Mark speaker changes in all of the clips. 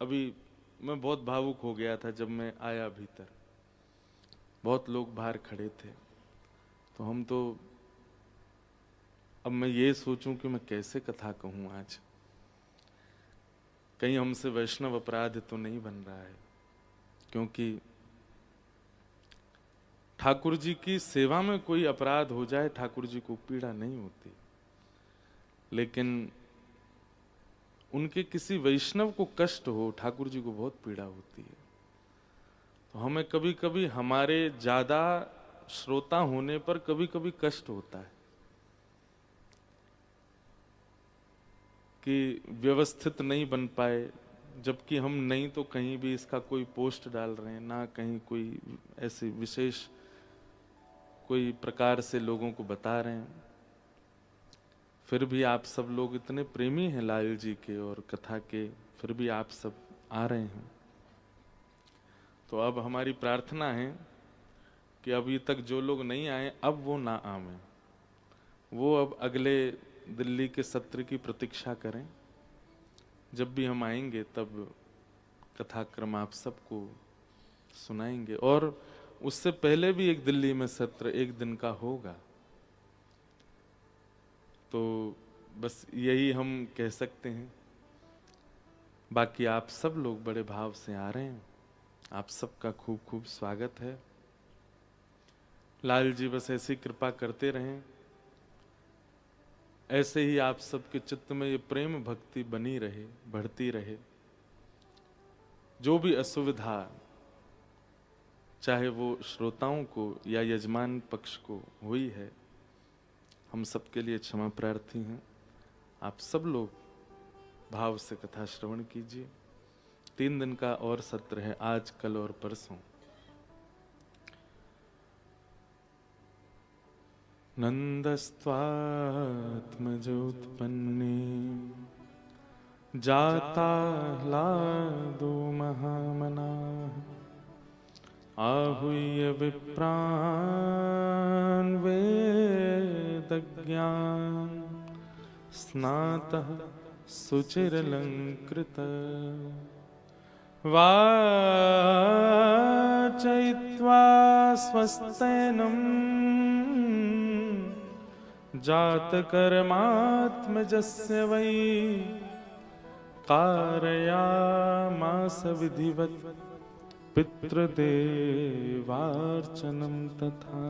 Speaker 1: अभी मैं बहुत भावुक हो गया था जब मैं आया भीतर। बहुत लोग बाहर खड़े थे, तो हम तो अब मैं ये सोचूं कि मैं कैसे कथा कहूं आज। कहीं हमसे वैष्णव अपराध तो नहीं बन रहा है, क्योंकि ठाकुर जी की सेवा में कोई अपराध हो जाए ठाकुर जी को पीड़ा नहीं होती, लेकिन उनके किसी वैष्णव को कष्ट हो ठाकुर जी को बहुत पीड़ा होती है। तो हमें कभी कभी हमारे ज्यादा श्रोता होने पर कभी कभी कष्ट होता है कि व्यवस्थित नहीं बन पाए, जबकि हम नहीं तो कहीं भी इसका कोई पोस्ट डाल रहे हैं, ना कहीं कोई ऐसी विशेष कोई प्रकार से लोगों को बता रहे हैं। फिर भी आप सब लोग इतने प्रेमी हैं लाल जी के और कथा के, फिर भी आप सब आ रहे हैं। तो अब हमारी प्रार्थना है कि अभी तक जो लोग नहीं आए अब वो ना आवें, वो अब अगले दिल्ली के सत्र की प्रतीक्षा करें। जब भी हम आएंगे तब कथाक्रम आप सबको सुनाएंगे, और उससे पहले भी एक दिल्ली में सत्र एक दिन का होगा। तो बस यही हम कह सकते हैं। बाकी आप सब लोग बड़े भाव से आ रहे हैं, आप सबका खूब खूब स्वागत है। लाल जी बस ऐसी कृपा करते रहें, ऐसे ही आप सबके चित्त में ये प्रेम भक्ति बनी रहे, बढ़ती रहे। जो भी असुविधा चाहे वो श्रोताओं को या यजमान पक्ष को हुई है, हम सबके लिए क्षमा प्रार्थी हैं। आप सब लोग भाव से कथा श्रवण कीजिए। 3 दिन का और सत्र है, आज कल और परसों। नंदस्त्वात्मजोत्पन्ने जाता ह्लादो महामनाः आहूय विप्रान् वेदज्ञान् स्नातः शुचिरलङ्कृतः वाचयित्वा स्वस्तेनं जातकर्मात्मजस्य वै कारयामास विधिवत् पितृदेवार्चनम तथा।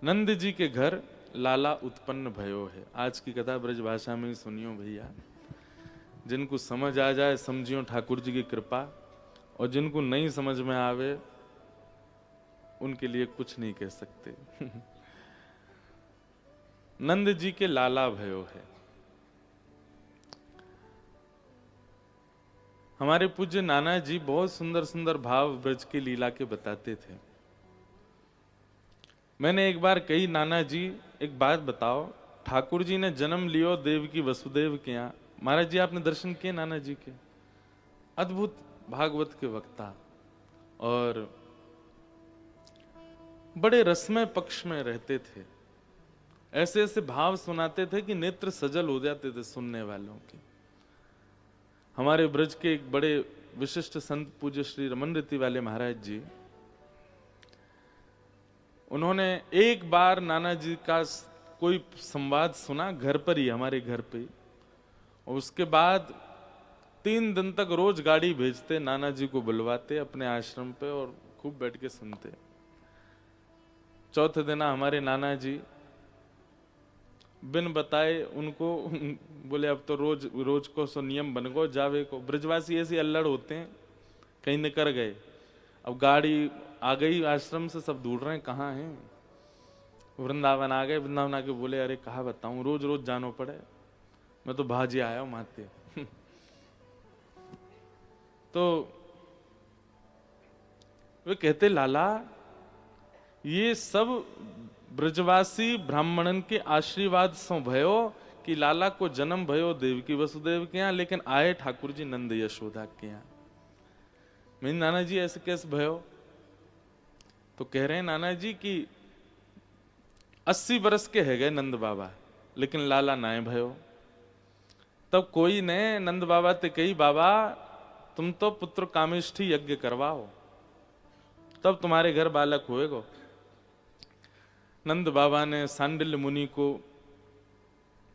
Speaker 1: नंद जी के घर लाला उत्पन्न भयो है। आज की कथा ब्रज भाषा में ही सुनियो भैया। जिनको समझ आ जाए समझियो ठाकुर जी की कृपा, और जिनको नहीं समझ में आवे उनके लिए कुछ नहीं कह सकते। नंद जी के लाला भयो है। हमारे पूज्य नाना जी बहुत सुंदर सुंदर भाव ब्रज की लीला के बताते थे। मैंने एक बार कही, नाना जी एक बात बताओ, ठाकुर जी ने जन्म लियो देव की वसुदेव के यहाँ। महाराज जी आपने दर्शन किए नाना जी के? अद्भुत भागवत के वक्ता, और बड़े रसमय पक्ष में रहते थे। ऐसे ऐसे भाव सुनाते थे कि नेत्र सजल हो जाते थे सुनने वालों के। हमारे ब्रज के एक बड़े विशिष्ट संत पूज्य श्री रमन रीति वाले महाराज जी, उन्होंने एक बार नाना जी का कोई संवाद सुना घर पर ही, हमारे घर पे ही, और उसके बाद 3 दिन तक रोज गाड़ी भेजते, नाना जी को बुलवाते अपने आश्रम पे और खूब बैठ के सुनते। चौथे दिन हमारे नाना जी बिन बताए उनको बोले अब तो रोज रोज को सो नियम बन गो जावे को। ब्रजवासी ऐसे अल्लड़ होते हैं, कहीं निकर गए, अब गाड़ी आ गई आश्रम से, सब ढूंढ रहे हैं कहाँ हैं। वृंदावन आ गए, वृंदावन आके बोले अरे कहाँ बताऊं, रोज रोज जानो पड़े, मैं तो भाजी आया हूं माते। तो वे कहते लाला ये सब ब्रजवासी ब्राह्मणन के आशीर्वाद सो भयो कि लाला को जन्म भयो देवकी वसुदेव के यहाँ, लेकिन आए ठाकुर जी नंद यशोदा के यहाँ। मेरे नाना जी ऐसे कैसे भयो? तो कह रहे हैं नाना जी कि 80 बरस के है गए नंद बाबा, लेकिन लाला नाए भयो। तब कोई ने नंद बाबा ते कही, बाबा तुम तो पुत्र कामेष्ठी यज्ञ करवाओ, तब तुम्हारे घर बालक होएगा। नंद बाबा ने सांडिल्य मुनि को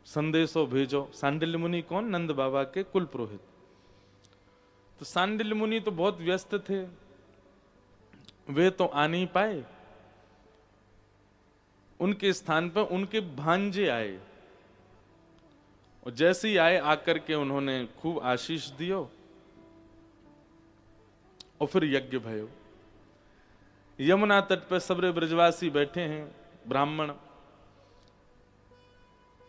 Speaker 1: संदेशो भेजो। सांडिल्य मुनि कौन? नंद बाबा के कुल पुरोहित। तो सांडिल्य मुनि तो बहुत व्यस्त थे, वे तो आ नहीं पाए। उनके स्थान पर उनके भांजे आए, और जैसे ही आए आकर के उन्होंने खूब आशीष दियो और फिर यज्ञ भयो। यमुना तट पर सबरे ब्रजवासी बैठे हैं, ब्राह्मण।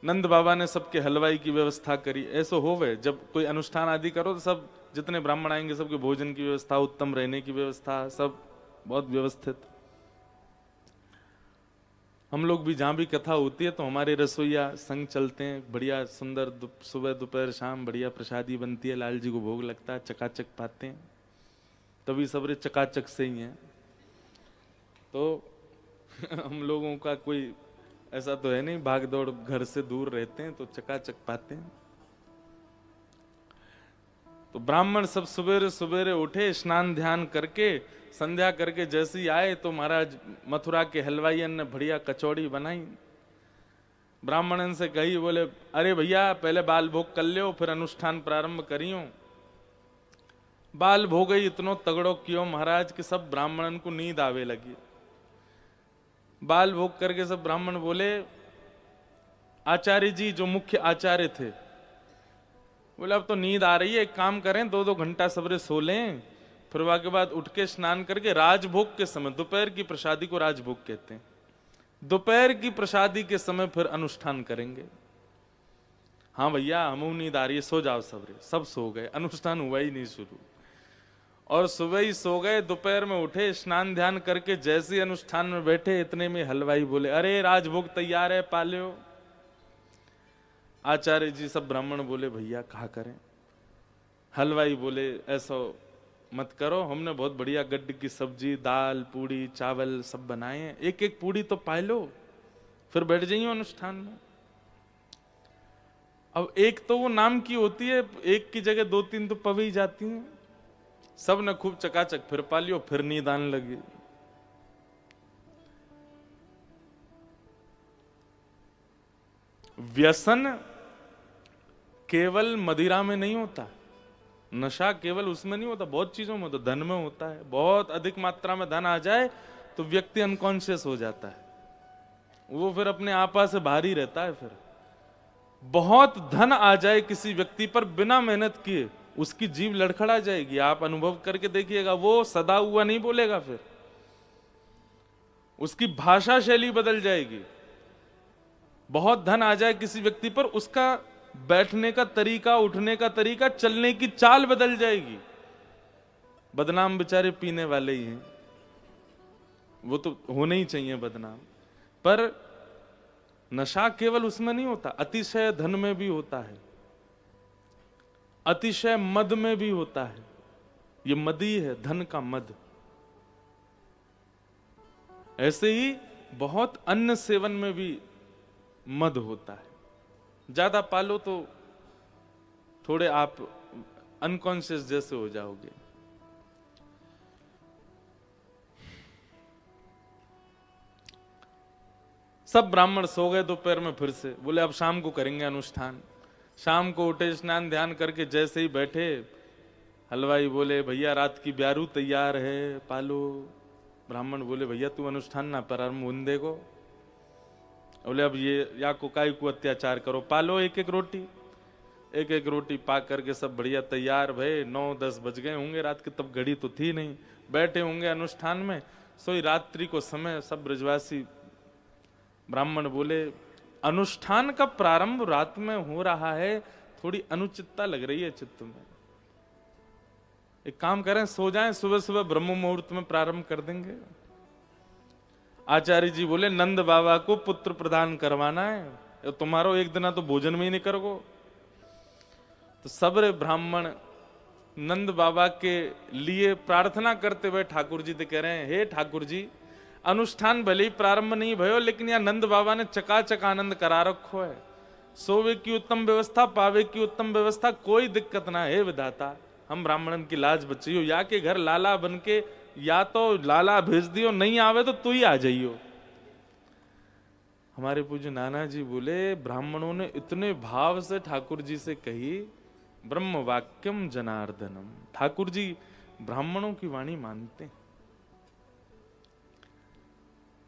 Speaker 1: नंद बाबा ने सबके हलवाई की व्यवस्था करी। ऐसा होवे जब कोई अनुष्ठान आदि करो तो सब जितने ब्राह्मण आएंगे सबके भोजन की व्यवस्था, उत्तम रहने की व्यवस्था, सब बहुत व्यवस्थित। हम लोग भी जहां भी कथा होती है तो हमारे रसोईया संग चलते हैं, बढ़िया सुंदर सुबह दोपहर शाम बढ़िया प्रसादी बनती है, लाल जी को भोग लगता है, चकाचक पाते हैं। तभी सबरे चकाचक से ही हैं। तो हम लोगों का कोई ऐसा तो है नहीं, भाग दौड़ घर से दूर रहते हैं तो चकाचक पाते हैं। तो ब्राह्मण सब सवेरे सवेरे उठे, स्नान ध्यान करके संध्या करके जैसे ही आए तो महाराज मथुरा के हलवाइयन ने बढ़िया कचौड़ी बनाई। ब्राह्मणन से कही, बोले अरे भैया पहले बाल भोग कर लियो फिर अनुष्ठान प्रारंभ करियो। बाल भोग ही इतनो तगड़ो कियो महाराज कि सब ब्राह्मणन को नींद आवे लगी। बाल भोग करके सब ब्राह्मण बोले, आचार्य जी जो मुख्य आचार्य थे, बोले अब तो नींद आ रही है, एक काम करें 2-2 घंटा सबरे सो लें, फिर वहां के बाद उठ के स्नान करके राजभोग के समय, दोपहर की प्रसादी को राजभोग कहते हैं, दोपहर की प्रसादी के समय फिर अनुष्ठान करेंगे। हाँ भैया हमू नींद आ रही है, सो जाओ सबरे। सब सो गए, अनुष्ठान हुआ ही नहीं शुरू। और सुबह ही सो गए, दोपहर में उठे, स्नान ध्यान करके जैसे अनुष्ठान में बैठे, इतने में हलवाई बोले, अरे राजभोग तैयार है, पालियो। आचार्य जी सब ब्राह्मण बोले, भैया कहा करें। हलवाई बोले, ऐसा मत करो, हमने बहुत बढ़िया गड्ढ की सब्जी, दाल, पूड़ी, चावल सब बनाए हैं, एक एक पूड़ी तो पाए लो, फिर बैठ जाइए अनुष्ठान में। अब एक तो वो नाम की होती है, एक की जगह 2-3 तो पवी जाती हैं। सब ने खूब चकाचक फिर पा लियो, फिर नींद आने लगी। व्यसन केवल मदिरा में नहीं होता, नशा केवल उसमें नहीं होता, बहुत चीजों में होता, धन में होता है। बहुत अधिक मात्रा में धन आ जाए तो व्यक्ति अनकॉन्शियस हो जाता है, वो फिर अपने आपा से बाहर ही रहता है। फिर बहुत धन आ जाए किसी व्यक्ति पर बिना मेहनत किए, उसकी जीभ लड़खड़ा जाएगी। आप अनुभव करके देखिएगा, वो सदा हुआ नहीं बोलेगा, फिर उसकी भाषा शैली बदल जाएगी। बहुत धन आ जाए किसी व्यक्ति पर, उसका बैठने का तरीका, उठने का तरीका, चलने की चाल बदल जाएगी। बदनाम बेचारे पीने वाले ही हैं, वो तो होने ही चाहिए बदनाम। पर नशा केवल उसमें नहीं होता, अतिशय धन में भी होता है, अतिशय मद में भी होता है। ये मद ही है, धन का मद। ऐसे ही बहुत अन्न सेवन में भी मद होता है। ज्यादा पालो तो थोड़े आप अनकॉन्शियस जैसे हो जाओगे। सब ब्राह्मण सो गए दोपहर में, फिर से बोले अब शाम को करेंगे अनुष्ठान। शाम को उठे, स्नान ध्यान करके जैसे ही बैठे, हलवाई बोले भैया रात की ब्यारू तैयार है, पालो। ब्राह्मण बोले भैया तू अनुष्ठान ना प्रारंभ होने देगो। बोले अब ये या को काय को अत्याचार करो, पालो एक एक रोटी। एक एक रोटी पा करके सब बढ़िया तैयार भय। 9-10 बज गए होंगे रात के, तब घड़ी तो थी नहीं, बैठे होंगे अनुष्ठान में। सोई रात्रि को समय, सब ब्रजवासी ब्राह्मण बोले अनुष्ठान का प्रारंभ रात में हो रहा है, थोड़ी अनुचितता लग रही है चित्त में। एक काम करें, सो जाएं, सुबह सुबह ब्रह्म मुहूर्त में प्रारंभ कर देंगे। आचार्य जी बोले नंद बाबा को पुत्र प्रदान करवाना है, तुम्हारो एक दिन तो भोजन में ही नहीं करोगे। तो सबरे ब्राह्मण नंद बाबा के लिए प्रार्थना करते हुए ठाकुर जी से कह रहे हैं, हे ठाकुर जी, अनुष्ठान भले ही प्रारंभ नहीं भयो, लेकिन यहाँ नंद बाबा ने चकाचक आनंद करा रखो है। सोवे की उत्तम व्यवस्था, पावे की उत्तम व्यवस्था, कोई दिक्कत ना है विधाता। हम ब्राह्मणन की लाज बचियो, या के घर लाला बन के, या तो लाला भेज दियो, नहीं आवे तो तू ही आ जाइयो। हमारे पूज्य नाना जी बोले, ब्राह्मणों ने इतने भाव से ठाकुर जी से कही, ब्रह्म वाक्यम जनार्दनम। ठाकुर जी ब्राह्मणों की वाणी मानते।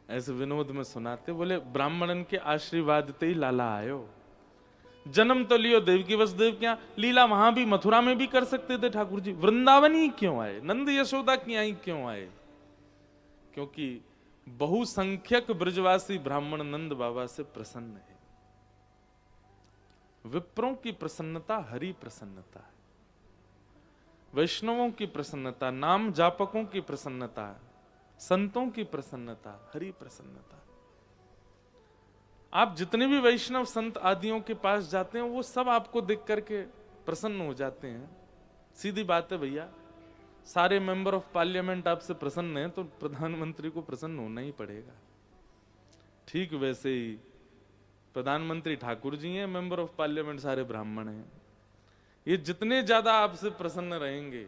Speaker 1: ऐसे विनोद में सुनाते, बोले ब्राह्मणन के आशीर्वाद ते ही लाला आयो। जन्म तो लियो देवकी वसुदेव क्या, लीला वहां भी मथुरा में भी कर सकते थे ठाकुर जी, वृंदावन ही क्यों आए, नंद यशोदा की आई क्यों आए? क्योंकि बहुसंख्यक ब्रजवासी ब्राह्मण नंद बाबा से प्रसन्न है। विप्रों की प्रसन्नता हरि प्रसन्नता है, वैष्णवों की प्रसन्नता, नाम जापकों की प्रसन्नता, संतों की प्रसन्नता हरि प्रसन्नता। आप जितने भी वैष्णव संत आदियों के पास जाते हैं, वो सब आपको देख करके प्रसन्न हो जाते हैं। सीधी बात है भैया, सारे मेंबर ऑफ पार्लियामेंट आपसे प्रसन्न हैं तो प्रधानमंत्री को प्रसन्न होना ही पड़ेगा। ठीक वैसे ही प्रधानमंत्री ठाकुर जी हैं, मेंबर ऑफ पार्लियामेंट सारे ब्राह्मण हैं। ये जितने ज्यादा आपसे प्रसन्न रहेंगे,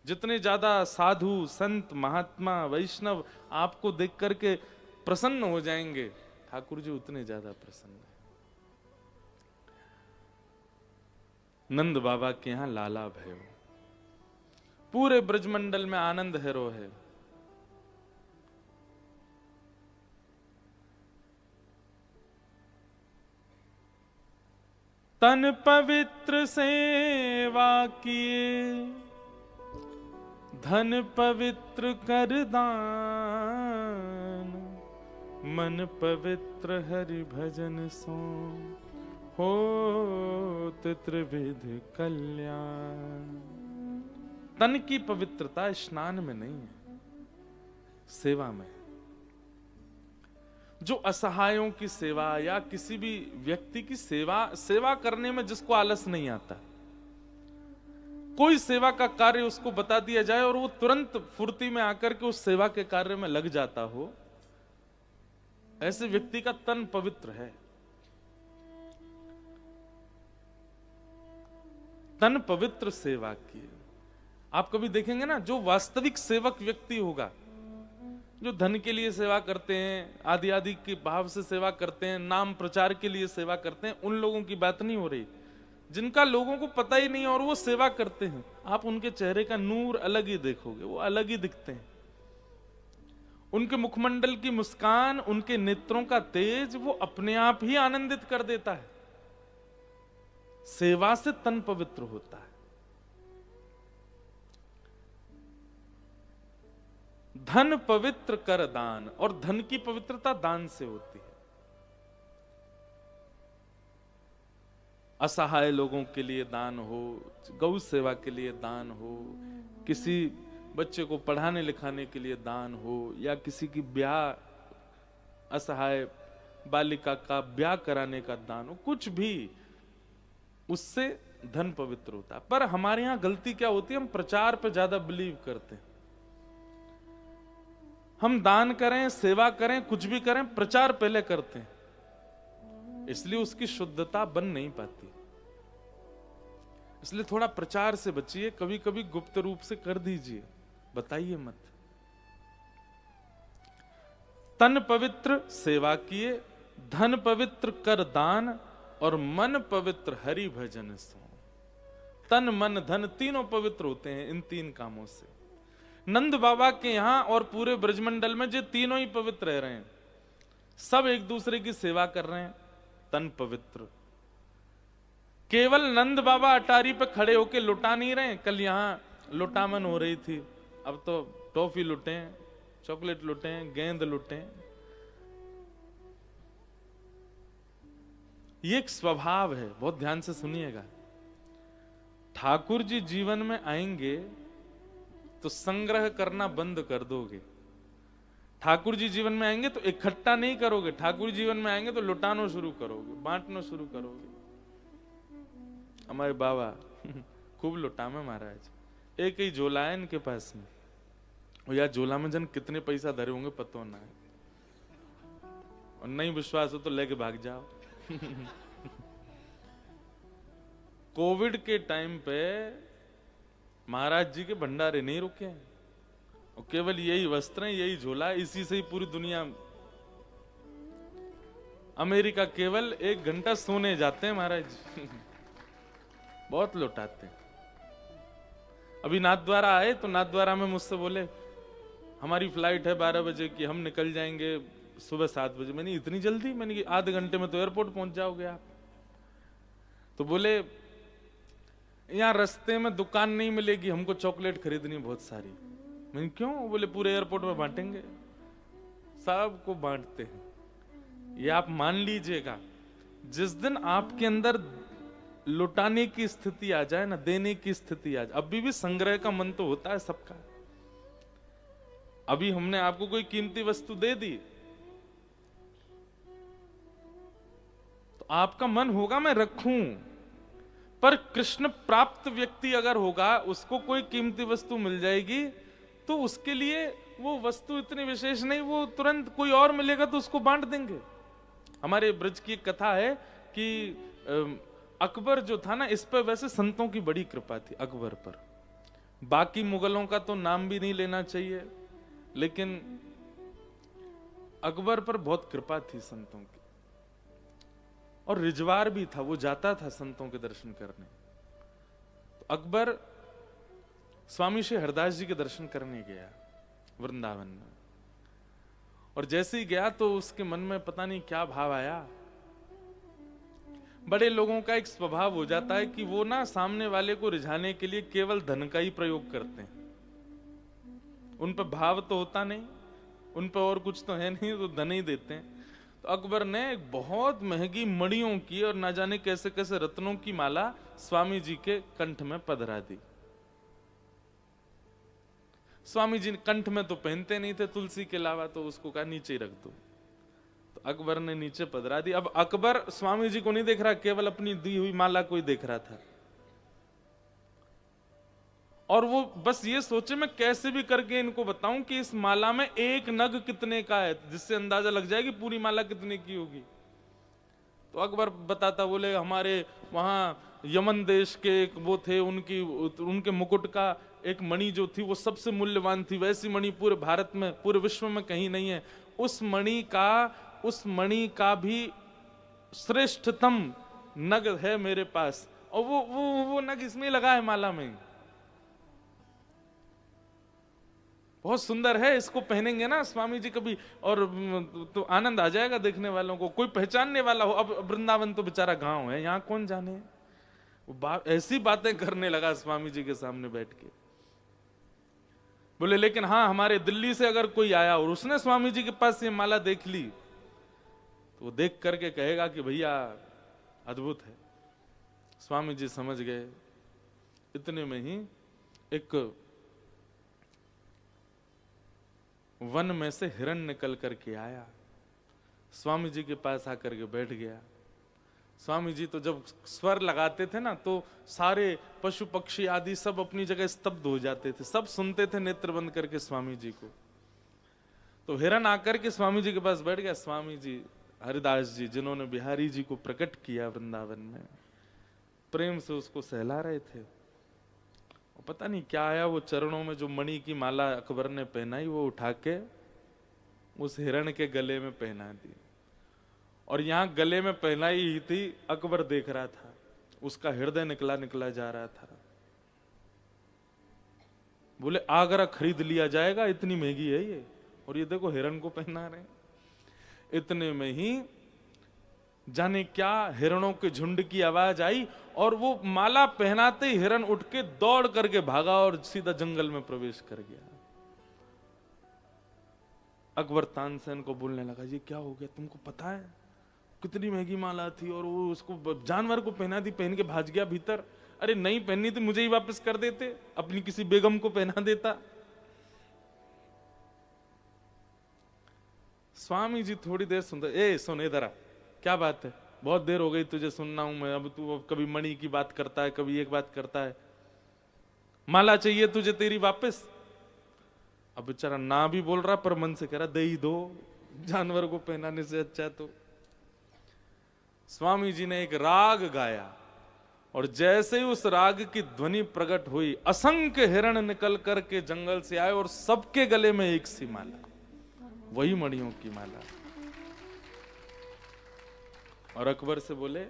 Speaker 1: जितने ज्यादा साधु संत महात्मा वैष्णव आपको देख करके प्रसन्न हो जाएंगे, ठाकुर जी उतने ज्यादा प्रसन्न है। नंद बाबा के यहां लाला भयो, पूरे ब्रजमंडल में आनंद हैरो है। तन पवित्र सेवा किए, धन पवित्र कर दान, मन पवित्र हरि भजन सो, होत त्रिविध कल्याण। तन की पवित्रता स्नान में नहीं है, सेवा में। जो असहायों की सेवा या किसी भी व्यक्ति की सेवा करने में जिसको आलस नहीं आता, कोई सेवा का कार्य उसको बता दिया जाए और वो तुरंत फुर्ती में आकर के उस सेवा के कार्य में लग जाता हो, ऐसे व्यक्ति का तन पवित्र है। तन पवित्र सेवा की। आप कभी देखेंगे ना, जो वास्तविक सेवक व्यक्ति होगा, जो धन के लिए सेवा करते हैं, आदि आदि के भाव से सेवा करते हैं, नाम प्रचार के लिए सेवा करते हैं, उन लोगों की बात नहीं हो रही। जिनका लोगों को पता ही नहीं और वो सेवा करते हैं, आप उनके चेहरे का नूर अलग ही देखोगे, वो अलग ही दिखते हैं। उनके मुखमंडल की मुस्कान, उनके नेत्रों का तेज, वो अपने आप ही आनंदित कर देता है। सेवा से तन पवित्र होता है। धन पवित्र कर दान, और धन की पवित्रता दान से होती है। असहाय लोगों के लिए दान हो, गौ सेवा के लिए दान हो, किसी बच्चे को पढ़ाने लिखाने के लिए दान हो, या किसी की ब्याह, असहाय बालिका का ब्याह कराने का दान हो, कुछ भी, उससे धन पवित्र होता है। पर हमारे यहां गलती क्या होती है, हम प्रचार पे ज्यादा बिलीव करते हैं। हम दान करें, सेवा करें, कुछ भी करें, प्रचार पहले करते हैं, इसलिए उसकी शुद्धता बन नहीं पाती। इसलिए थोड़ा प्रचार से बचिए, कभी कभी गुप्त रूप से कर दीजिए, बताइए मत। तन पवित्र सेवा किए, धन पवित्र कर दान, और मन पवित्र हरि भजन सो। तन मन धन तीनों पवित्र होते हैं इन तीन कामों से। नंद बाबा के यहां और पूरे ब्रजमंडल में जो तीनों ही पवित्र रह रहे हैं, सब एक दूसरे की सेवा कर रहे हैं, तन पवित्र। केवल नंद बाबा अटारी पे खड़े होके लुटा नहीं रहे। कल यहां लुटामन हो रही थी, अब तो टॉफी लुटे, चॉकलेट लुटे, गेंद लुटे। ये एक स्वभाव है, बहुत ध्यान से सुनिएगा। ठाकुर जी जीवन में आएंगे तो संग्रह करना बंद कर दोगे। ठाकुर जी जीवन में आएंगे तो इकट्ठा नहीं करोगे। ठाकुर जीवन में आएंगे तो लुटाना शुरू करोगे, बांटना शुरू करोगे। हमारे बाबा खूब लुटामे महाराज, एक ही झोला है इनके पास में, और यार झोला में जन कितने पैसा धरे होंगे पता ना है, और नहीं विश्वास हो तो लेके भाग जाओ। कोविड के टाइम पे महाराज जी के भंडारे नहीं रुके हैं, और केवल यही वस्त्र हैं, यही झोला, इसी से ही पूरी दुनिया। अमेरिका केवल 1 घंटा सोने जाते हैं महाराज जी। बहुत लौटाते हैं। अभी नाथद्वारा आए तो नाथद्वारा में मुझसे बोले हमारी फ्लाइट है 12 बजे की, हम निकल जाएंगे सुबह 7 बजे। मैंने इतनी जल्दी? मैंने आधे घंटे में तो एयरपोर्ट पहुंच जाओगे आप। तो बोले यहाँ रास्ते में दुकान नहीं मिलेगी, हमको चॉकलेट खरीदनी बहुत सारी। मैंने क्यों? बोले पूरे एयरपोर्ट में बांटेंगे। सबको बांटते हैं। ये आप मान लीजिएगा, जिस दिन आपके अंदर लुटाने की स्थिति आ जाए ना, देने की स्थिति आ जाए, अभी भी संग्रह का मन तो होता है सबका। अभी हमने आपको कोई कीमती वस्तु दे दी तो आपका मन होगा मैं रखूं, पर कृष्ण प्राप्त व्यक्ति अगर होगा, उसको कोई कीमती वस्तु मिल जाएगी तो उसके लिए वो वस्तु इतनी विशेष नहीं, वो तुरंत कोई और मिलेगा तो उसको बांट देंगे। हमारे ब्रज की एक कथा है कि अकबर जो था ना, इस पर वैसे संतों की बड़ी कृपा थी अकबर पर। बाकी मुगलों का तो नाम भी नहीं लेना चाहिए, लेकिन अकबर पर बहुत कृपा थी संतों की। और रिजवार भी था, वो जाता था संतों के दर्शन करने। तो अकबर स्वामी श्री हरदास जी के दर्शन करने गया वृंदावन में, और जैसे ही गया तो उसके मन में पता नहीं क्या भाव आया। बड़े लोगों का एक स्वभाव हो जाता है कि वो ना सामने वाले को रिझाने के लिए केवल धन का ही प्रयोग करते हैं। उन पर भाव तो होता नहीं, उन पर और कुछ तो है नहीं, तो धन ही देते हैं। तो अकबर ने एक बहुत महंगी मणियों की और ना जाने कैसे कैसे रत्नों की माला स्वामी जी के कंठ में पधरा दी। स्वामी जी कंठ में तो पहनते नहीं थे तुलसी के अलावा, तो उसको कहा नीचे ही रख दो। तो अकबर ने नीचे पधरा दी। अब अकबर स्वामी जी को नहीं देख रहा, केवल अपनी दी हुई माला को ही देख रहा था। और वो बस ये सोचे मैं कैसे भी करके इनको बताऊं कि इस माला में एक नग कितने का है, जिससे अंदाजा लग जाए कि पूरी माला कितने की होगी। तो अकबर बताता, बोले हमारे वहां यमन देश के एक वो थे, उनके मुकुट का एक मणि जो थी वो सबसे मूल्यवान थी, वैसी मणि पूरे भारत में, पूरे विश्व में कहीं नहीं है। उस मणि का भी श्रेष्ठतम नग है मेरे पास, और वो नग इसमें लगा है माला में। बहुत सुंदर है, इसको पहनेंगे ना स्वामी जी कभी, और तो आनंद आ जाएगा देखने वालों को, कोई पहचानने वाला हो। अब वृंदावन तो बेचारा गांव है, यहाँ कौन जाने। वो ऐसी बातें करने लगा स्वामी जी के सामने बैठ के। बोले लेकिन हाँ, हमारे दिल्ली से अगर कोई आया और उसने स्वामी जी के पास ये माला देख ली तो वो देख करके कहेगा कि भैया अद्भुत है। स्वामी जी समझ गए। इतने में ही एक वन में से हिरण निकल करके आया, स्वामी जी के पास आकर के बैठ गया। स्वामी जी तो जब स्वर लगाते थे ना, तो सारे पशु पक्षी आदि सब अपनी जगह स्तब्ध हो जाते थे, सब सुनते थे नेत्र बंद करके स्वामी जी को। तो हिरण आकर के स्वामी जी के पास बैठ गया। स्वामी जी हरिदास जी, जिन्होंने बिहारी जी को प्रकट किया वृंदावन में, प्रेम से उसको सहला रहे थे। और पता नहीं क्या आया, वो चरणों में जो मणि की माला अकबर ने पहनाई, वो उठा के उस हिरण के गले में पहना दी। और यहां गले में पहनाई ही थी, अकबर देख रहा था, उसका हृदय निकला निकला जा रहा था। बोले आगरा खरीद लिया जाएगा, इतनी महंगी है ये, और ये देखो हिरण को पहना रहे। इतने में ही जाने क्या हिरणों के झुंड की आवाज आई, और वो माला पहनाते ही हिरण उठ के दौड़ करके भागा और सीधा जंगल में प्रवेश कर गया। अकबर तानसेन को बोलने लगा, ये क्या हो गया, तुमको पता है कितनी महंगी माला थी, और वो उसको जानवर को पहना दी, पहन के भाग गया भीतर। अरे नहीं पहननी थी, मुझे ही वापस कर देते, अपनी किसी बेगम को पहना देता। स्वामी जी थोड़ी देर सुनते, ए सुन इधर आ, क्या बात है, बहुत देर हो गई तुझे सुनना हूं मैं, अब तू कभी मणि की बात करता है, कभी एक बात करता है, माला चाहिए तुझे तेरी वापस। अब बेचारा ना भी बोल रहा, पर मन से कह रहा दे ही दो, जानवर को पहनाने से अच्छा। तो स्वामी जी ने एक राग गाया, और जैसे ही उस राग की ध्वनि प्रकट हुई, असंख्य हिरण निकल करके जंगल से आए और सबके गले में एक सी माला, वही मणियों की माला। और अकबर से बोले,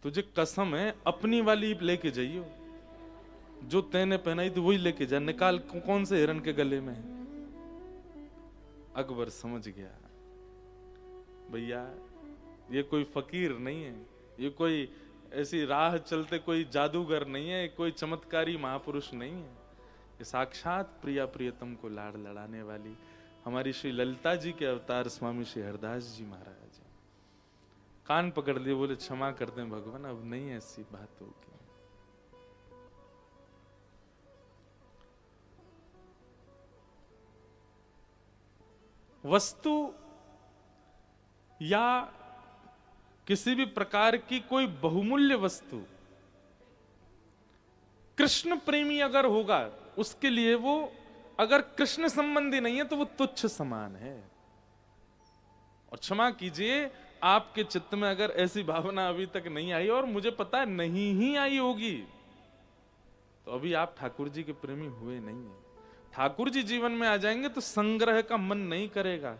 Speaker 1: तुझे कसम है अपनी वाली लेके जाइयो, जो तैने पहनाई थी वही लेके जा, निकाल कौन से हिरण के गले में है। अकबर समझ गया, भैया ये कोई फकीर नहीं है, ये कोई ऐसी राह चलते कोई जादूगर नहीं है, कोई चमत्कारी महापुरुष नहीं है, ये साक्षात प्रिया प्रियतम को लाड़ लड़ाने वाली हमारी श्री ललिता जी के अवतार स्वामी श्री हरदास जी महाराज। कान पकड़ लिए, बोले क्षमा कर दें भगवान, अब नहीं ऐसी बात होगी। वस्तु या किसी भी प्रकार की कोई बहुमूल्य वस्तु कृष्ण प्रेमी अगर होगा, उसके लिए वो अगर कृष्ण संबंधी नहीं है तो वो तुच्छ समान है। और क्षमा कीजिए, आपके चित्त में अगर ऐसी भावना अभी तक नहीं आई, और मुझे पता है नहीं ही आई होगी, तो अभी आप ठाकुर जी के प्रेमी हुए नहीं है। ठाकुर जी जीवन में आ जाएंगे तो संग्रह का मन नहीं करेगा।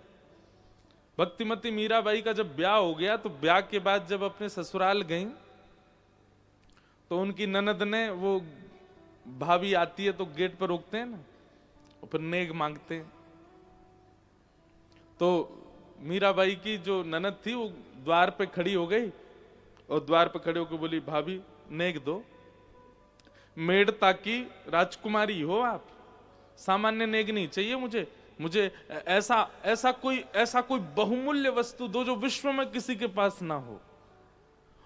Speaker 1: भक्तिमती मीराबाई का जब ब्याह हो गया, तो ब्याह के बाद जब अपने ससुराल गई, तो उनकी ननद ने, वो भाभी आती है तो गेट पर रोकते हैं ना, और फिर नेग मांगते हैं। तो मीराबाई की जो ननद थी वो द्वार पे खड़ी हो गई, और द्वार पे खड़े होकर बोली, भाभी नेग दो, मेड़ता की राजकुमारी हो आप, सामान्य नेग नहीं चाहिए मुझे ऐसा कोई बहुमूल्य वस्तु दो जो विश्व में किसी के पास ना हो,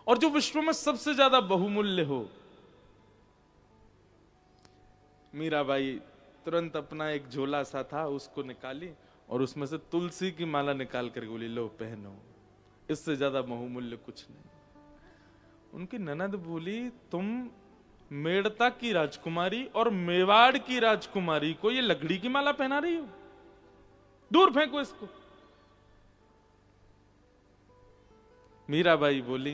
Speaker 1: और जो विश्व में सबसे ज्यादा बहुमूल्य हो। मीराबाई तुरंत अपना एक झोला सा था उसको निकाली, और उसमें से तुलसी की माला निकाल कर बोली, लो पहनो, इससे ज्यादा बहुमूल्य कुछ नहीं। उनकी ननद बोली, तुम मेड़ता की राजकुमारी और मेवाड़ की राजकुमारी को ये लकड़ी की माला पहना रही हो, दूर फेंको इसको। मीराबाई बोली,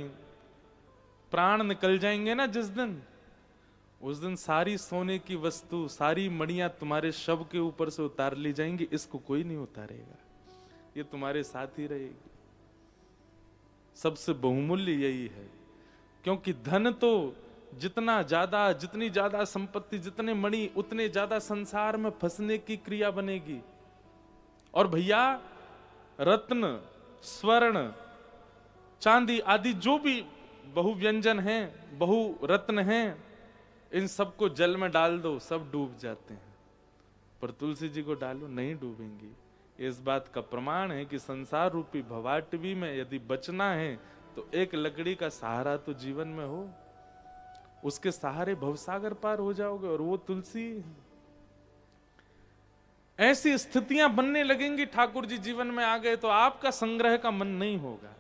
Speaker 1: प्राण निकल जाएंगे ना जिस दिन, उस दिन सारी सोने की वस्तु, सारी मणियां तुम्हारे शव के ऊपर से उतार ली जाएंगी, इसको कोई नहीं उतारेगा, ये तुम्हारे साथ ही रहेगी। सबसे बहुमूल्य यही है, क्योंकि धन तो जितना ज्यादा, जितनी ज्यादा संपत्ति, जितने मणि, उतने ज्यादा संसार में फंसने की क्रिया बनेगी। और भैया रत्न, स्वर्ण, चांदी आदि जो भी बहुव्यंजन हैं, बहु रत्न हैं, इन सबको जल में डाल दो, सब डूब जाते हैं, पर तुलसी जी को डालो, नहीं डूबेंगी। इस बात का प्रमाण है कि संसार रूपी भवाटवी में यदि बचना है तो एक लकड़ी का सहारा तो जीवन में हो, उसके सहारे भवसागर पार हो जाओगे, और वो तुलसी। ऐसी स्थितियां बनने लगेंगी, ठाकुर जी जीवन में आ गए तो आपका संग्रह का मन नहीं होगा।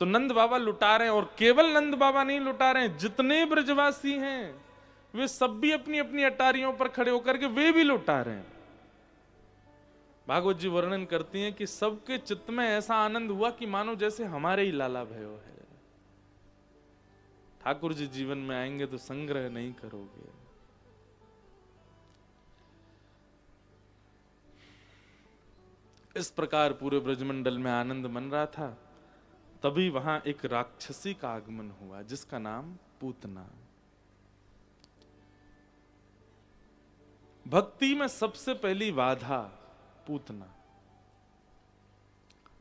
Speaker 1: तो नंद बाबा लुटा रहे हैं, और केवल नंद बाबा नहीं लुटा रहे हैं, जितने ब्रजवासी हैं वे सब भी अपनी अपनी अटारियों पर खड़े होकर के वे भी लुटा रहे हैं। भागवत जी वर्णन करती हैं कि सबके चित्त में ऐसा आनंद हुआ कि मानो जैसे हमारे ही लाला भयो है। ठाकुर जी जीवन में आएंगे तो संग्रह नहीं करोगे। इस प्रकार पूरे ब्रजमंडल में आनंद मन रहा था, तभी वहां एक राक्षसी का आगमन हुआ जिसका नाम पूतना। भक्ति में सबसे पहली बाधा पूतना,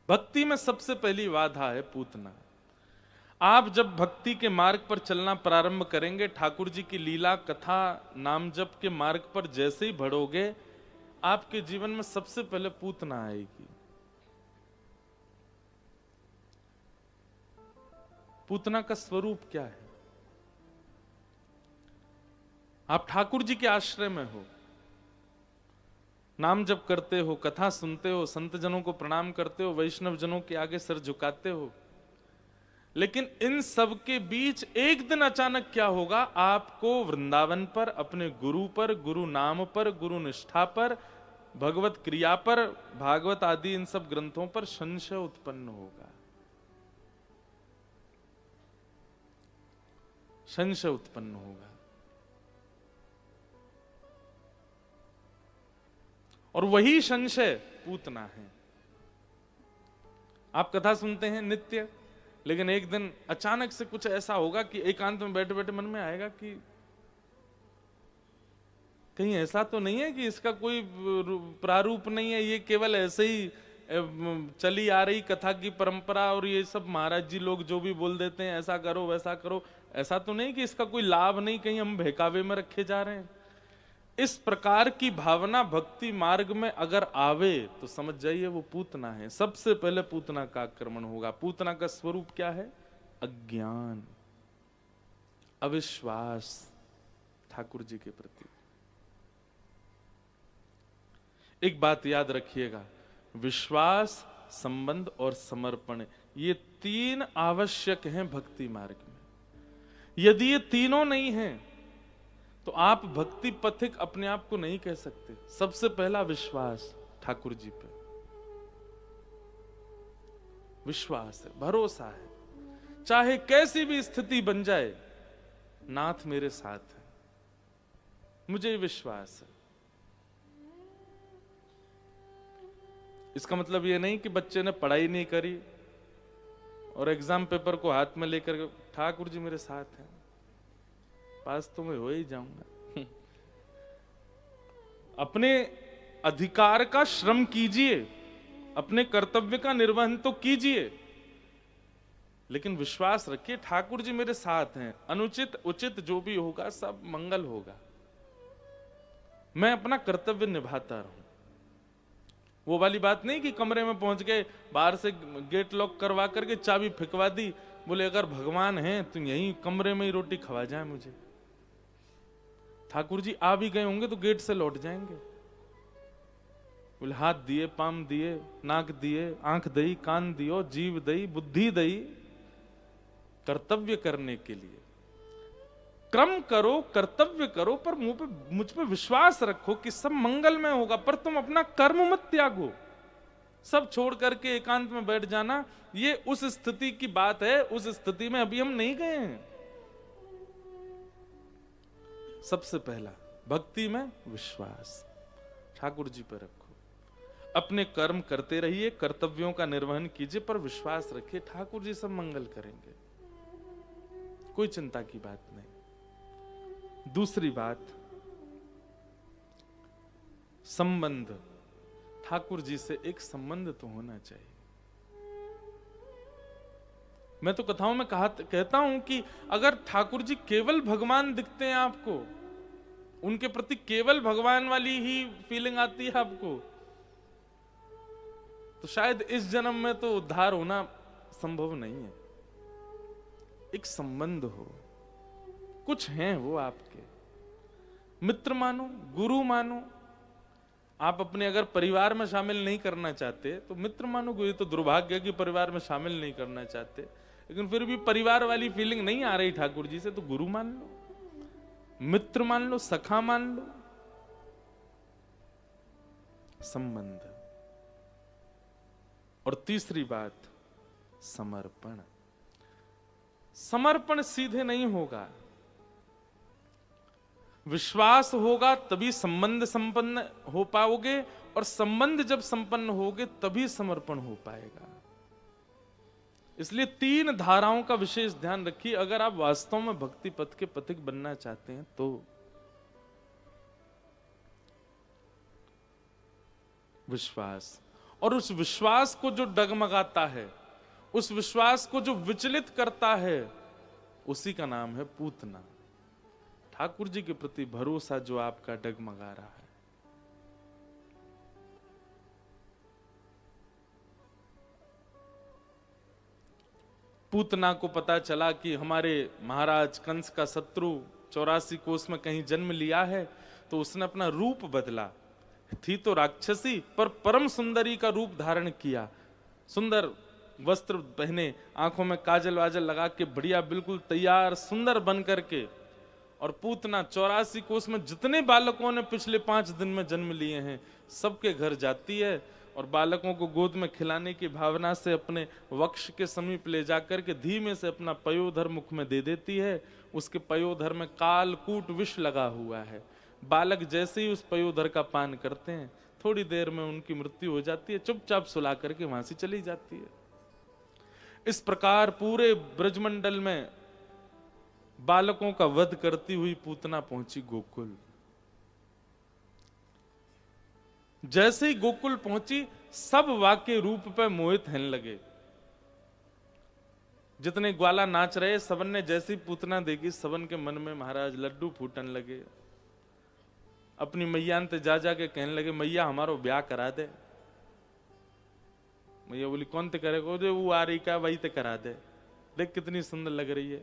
Speaker 1: भक्ति में सबसे पहली बाधा है पूतना। आप जब भक्ति के मार्ग पर चलना प्रारंभ करेंगे, ठाकुर जी की लीला कथा नाम जप के मार्ग पर जैसे ही बढ़ोगे, आपके जीवन में सबसे पहले पूतना आएगी। पूतना का स्वरूप क्या है? आप ठाकुर जी के आश्रय में हो, नाम जप करते हो, कथा सुनते हो, संत जनों को प्रणाम करते हो, वैष्णव जनों के आगे सर झुकाते हो, लेकिन इन सब के बीच एक दिन अचानक क्या होगा? आपको वृंदावन पर, अपने गुरु पर, गुरु नाम पर, गुरु निष्ठा पर, भगवत क्रिया पर, भागवत आदि इन सब ग्रंथों पर संशय उत्पन्न होगा। संशय उत्पन्न होगा। और वही संशय पूतना है। आप कथा सुनते हैं नित्य, लेकिन एक दिन अचानक से कुछ ऐसा होगा कि एकांत में बैठे बैठे मन में आएगा कि कहीं ऐसा तो नहीं है कि इसका कोई प्रारूप नहीं है, ये केवल ऐसे ही चली आ रही कथा की परंपरा, और ये सब महाराज जी लोग जो भी बोल देते हैं ऐसा करो वैसा करो, ऐसा तो नहीं कि इसका कोई लाभ नहीं, कहीं हम बहकावे में रखे जा रहे हैं। इस प्रकार की भावना भक्ति मार्ग में अगर आवे तो समझ जाइए वो पूतना है। सबसे पहले पूतना का आक्रमण होगा। पूतना का स्वरूप क्या है? अज्ञान, अविश्वास ठाकुर जी के प्रति। एक बात याद रखिएगा, विश्वास, संबंध और समर्पण, ये तीन आवश्यक हैं भक्ति मार्ग में। यदि ये तीनों नहीं हैं तो आप भक्ति पथिक अपने आप को नहीं कह सकते। सबसे पहला विश्वास ठाकुर जी पे, विश्वास है, भरोसा है, चाहे कैसी भी स्थिति बन जाए नाथ मेरे साथ है, मुझे विश्वास है। इसका मतलब ये नहीं कि बच्चे ने पढ़ाई नहीं करी और एग्जाम पेपर को हाथ में लेकर ठाकुर जी मेरे साथ हैं, पास तो मैं हो ही जाऊंगा। अपने अधिकार का श्रम कीजिए, अपने कर्तव्य का निर्वहन तो कीजिए, लेकिन विश्वास रखिए ठाकुर जी मेरे साथ हैं, अनुचित उचित जो भी होगा सब मंगल होगा, मैं अपना कर्तव्य निभाता रहूं। वो वाली बात नहीं कि कमरे में पहुंच गए, बाहर से गेट लॉक करवा करके चाबी फेंकवा दी, बोले अगर भगवान हैं तो यहीं कमरे में ही रोटी खवा जाए मुझे। ठाकुर जी आ भी गए होंगे तो गेट से लौट जाएंगे। बोले हाथ दिए, पाम दिए, नाक दिए, आंख दई, कान दियो, जीव दई, बुद्धि दई, कर्तव्य करने के लिए। क्रम करो, कर्तव्य करो, पर मुझ पे विश्वास रखो कि सब मंगल में होगा, पर तुम अपना कर्म मत त्यागो। सब छोड़ करके एकांत में बैठ जाना, ये उस स्थिति की बात है, उस स्थिति में अभी हम नहीं गए हैं। सबसे पहला भक्ति में विश्वास ठाकुर जी पर रखो, अपने कर्म करते रहिए, कर्तव्यों का निर्वहन कीजिए, पर विश्वास रखिए ठाकुर जी सब मंगल करेंगे, कोई चिंता की बात नहीं। दूसरी बात, संबंध, ठाकुर जी से एक संबंध तो होना चाहिए। मैं तो कथाओं में कहता हूं कि अगर ठाकुर जी केवल भगवान दिखते हैं आपको, उनके प्रति केवल भगवान वाली ही फीलिंग आती है आपको, तो शायद इस जन्म में तो उद्धार होना संभव नहीं है। एक संबंध हो, कुछ हैं वो आपके, मित्र मानो, गुरु मानो। आप अपने अगर परिवार में शामिल नहीं करना चाहते तो मित्र मानो, ये तो दुर्भाग्य कि परिवार में शामिल नहीं करना चाहते, लेकिन फिर भी परिवार वाली फीलिंग नहीं आ रही ठाकुर जी से, तो गुरु मान लो, मित्र मान लो, सखा मान लो। संबंध। और तीसरी बात, समर्पण। समर्पण सीधे नहीं होगा, विश्वास होगा तभी संबंध संपन्न हो पाओगे, और संबंध जब संपन्न होगे तभी समर्पण हो पाएगा। इसलिए तीन धाराओं का विशेष ध्यान रखिए अगर आप वास्तव में भक्ति पथ के पथिक बनना चाहते हैं तो। विश्वास, और उस विश्वास को जो डगमगाता है, उस विश्वास को जो विचलित करता है, उसी का नाम है पूतना। ठाकुर जी के प्रति भरोसा जो आपका डगमगा रहा है। पूतना को पता चला कि हमारे महाराज कंस का शत्रु 84 कोस में कहीं जन्म लिया है, तो उसने अपना रूप बदला। थी तो राक्षसी पर परम सुंदरी का रूप धारण किया, सुंदर वस्त्र पहने, आंखों में काजल वाजल लगा के बढ़िया बिल्कुल तैयार सुंदर बन करके, और पूतना 84 कोस में जितने बालकों ने पिछले 5 दिन में जन्म लिए हैं सबके घर जाती है और बालकों को गोद में खिलाने की भावना से अपने वक्ष के समीप ले जाकर के धीमे से अपना पयोधर मुख में दे देती है। उसके पयोधर में कालकूट विष लगा हुआ है। बालक जैसे ही उस पयोधर का पान करते हैं, थोड़ी देर में उनकी मृत्यु हो जाती है, चुपचाप सुला करके वहां से चली जाती है। इस प्रकार पूरे ब्रजमंडल में बालकों का वध करती हुई पूतना पहुंची गोकुल। जैसे ही गोकुल पहुंची, सब वाके रूप पे मोहित होने लगे। जितने ग्वाला नाच रहे, सबन ने जैसी पूतना देखी, सबन के मन में महाराज लड्डू फूटन लगे। अपनी मैया ने जा जाके कहने लगे, मैया हमारो ब्याह करा दे। मैया बोली, कौन ते करेगा? जो वो आ रही का वही ते करा दे, देख कितनी सुंदर लग रही है।